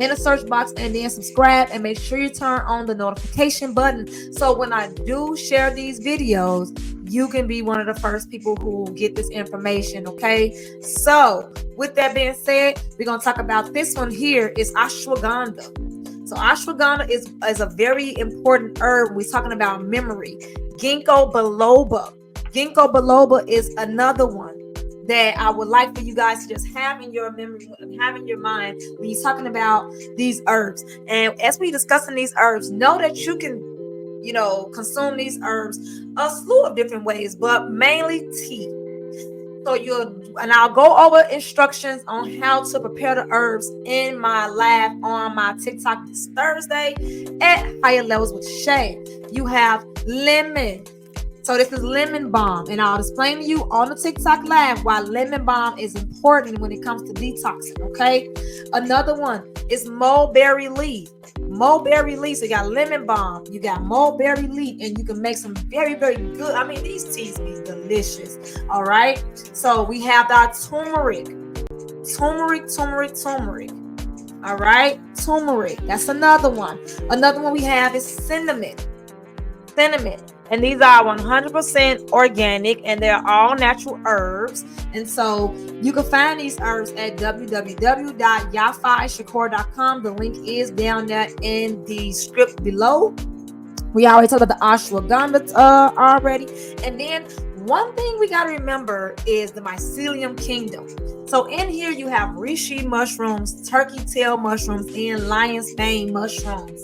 in the search box, and then subscribe, and make sure you turn on the notification button, so when I do share these videos, you can be one of the first people who get this information. Okay, so with that being said, we're going to talk about this one here is ashwagandha. So ashwagandha is a very important herb. We're talking about memory. Ginkgo biloba. Ginkgo biloba is another one that I would like for you guys to just have in your memory, have in your mind when you're talking about these herbs. And as we discussing these herbs, know that you can, consume these herbs a slew of different ways, but mainly tea. So I'll go over instructions on how to prepare the herbs in my live on my TikTok this Thursday at Higher Levels with Shay. You have lemon. So this is lemon balm, and I'll explain to you on the TikTok live why lemon balm is important when it comes to detoxing. Okay. Another one is mulberry leaf. Mulberry leaf. So you got lemon balm, you got mulberry leaf, and you can make some very, very good. These teas be delicious. All right. So we have our turmeric. All right. Turmeric. That's another one. Another one we have is cinnamon. And these are 100% organic, and they're all natural herbs. And so you can find these herbs at www.yafaishakur.com. The link is down there in the script below. We already talked about the ashwagandha already. And then one thing we got to remember is the mycelium kingdom. So in here you have reishi mushrooms, turkey tail mushrooms, and lion's mane mushrooms.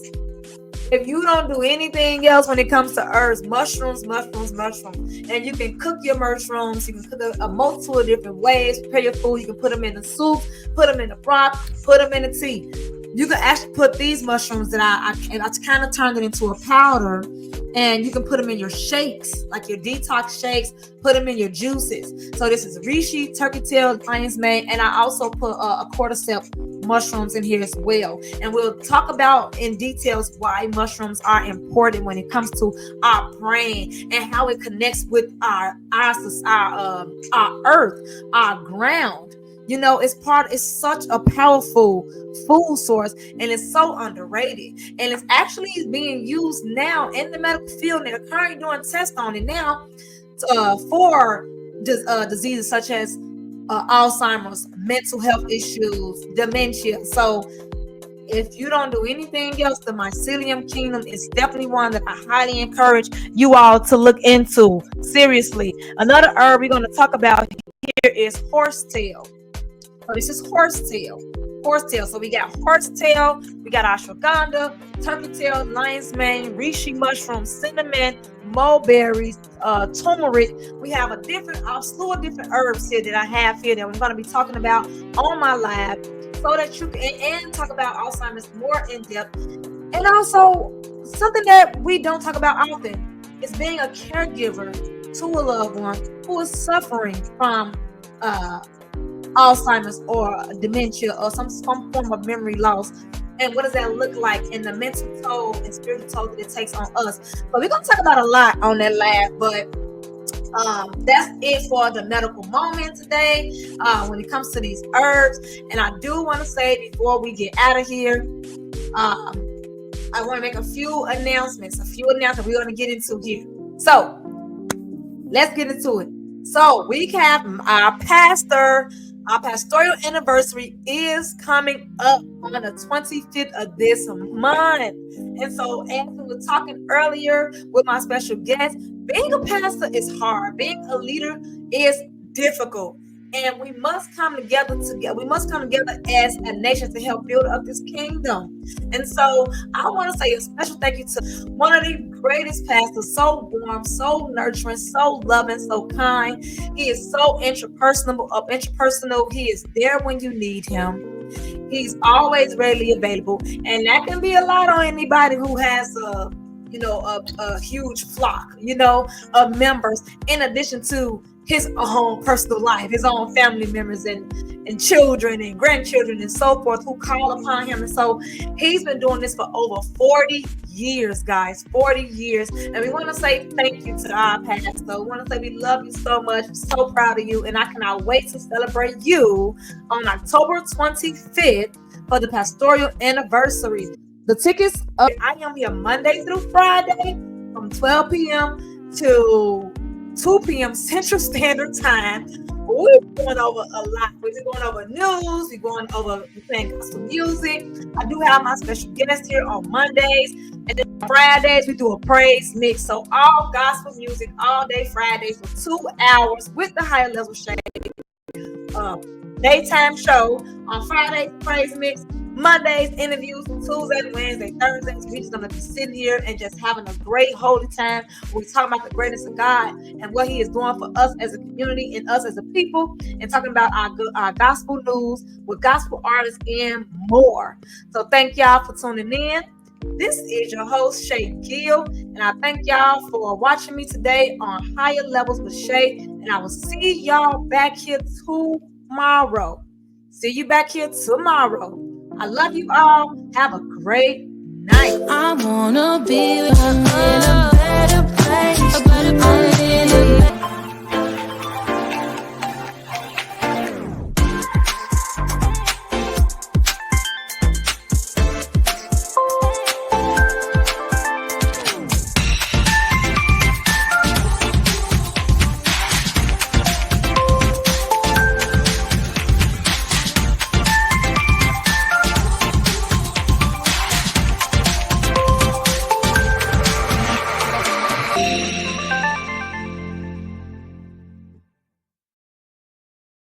If you don't do anything else when it comes to herbs, mushrooms. And you can cook your mushrooms. You can cook a multitude of different ways. Prepare your food. You can put them in the soup, put them in the broth, put them in the tea. You can actually put these mushrooms that I kind of turned it into a powder, and you can put them in your shakes, like your detox shakes, put them in your juices. So this is reishi, turkey tail, lion's mane, and I also put a cordyceps mushrooms in here as well. And we'll talk about in details why mushrooms are important when it comes to our brain and how it connects with our earth, our ground. It's such a powerful food source, and it's so underrated. And it's actually being used now in the medical field. They're currently doing tests on it now for diseases such as Alzheimer's, mental health issues, dementia. So If you don't do anything else, the Mycelium Kingdom is definitely one that I highly encourage you all to look into. Seriously. Another herb we're going to talk about here is horsetail. So this is horsetail. Horsetail. So we got horsetail, we got ashwagandha, turkey tail, lion's mane, reishi mushroom, cinnamon, mulberries, turmeric. We have a slew of different herbs here that I have here that we're going to be talking about on my lab, so that you can and talk about Alzheimer's more in depth. And also something that we don't talk about often is being a caregiver to a loved one who is suffering from Alzheimer's or dementia or some form of memory loss. And what does that look like in the mental toll and spiritual toll that it takes on us? So we're going to talk about a lot on that lab, but that's it for the medical moment today when it comes to these herbs. And I do want to say before we get out of here, I want to make a few announcements we're going to get into here. So let's get into it. So we have our pastoral anniversary is coming up on the 25th of this month. And so as we were talking earlier with my special guest, being a pastor is hard. Being a leader is difficult. And we must come together as a nation to help build up this kingdom. And so I want to say a special thank you to one of the greatest pastors, so warm, so nurturing, so loving, so kind. He is so interpersonal. He is there when you need him. He's always readily available. And that can be a lot on anybody who has a huge flock, of members, in addition to his own personal life, his own family members and children and grandchildren and so forth who call upon him. And so he's been doing this for over 40 years, guys, 40 years. And we want to say thank you to our pastor. We want to say we love you so much. I'm so proud of you. And I cannot wait to celebrate you on October 25th for the pastoral anniversary. The tickets, I am here Monday through Friday from 12 p.m. to 2 p.m. Central Standard Time. We're going over a lot. We're going over news. We're playing gospel music. I do have my special guest here on Mondays. And then Fridays, we do a praise mix. So all gospel music all day Fridays for 2 hours with the higher level shade. Daytime show on Fridays, praise mix. Mondays, interviews. Tuesdays, Wednesdays, Thursdays. We're just going to be sitting here and just having a great holy time. We're talking about the greatness of God and what he is doing for us as a community and us as a people, and talking about our gospel news with gospel artists and more. So thank y'all for tuning in. This is your host, Shay Gill, and I thank y'all for watching me today on Higher Levels with Shay, and I will see y'all back here tomorrow. See you back here tomorrow. I love you all. Have a great night. I wanna be with you in a better place.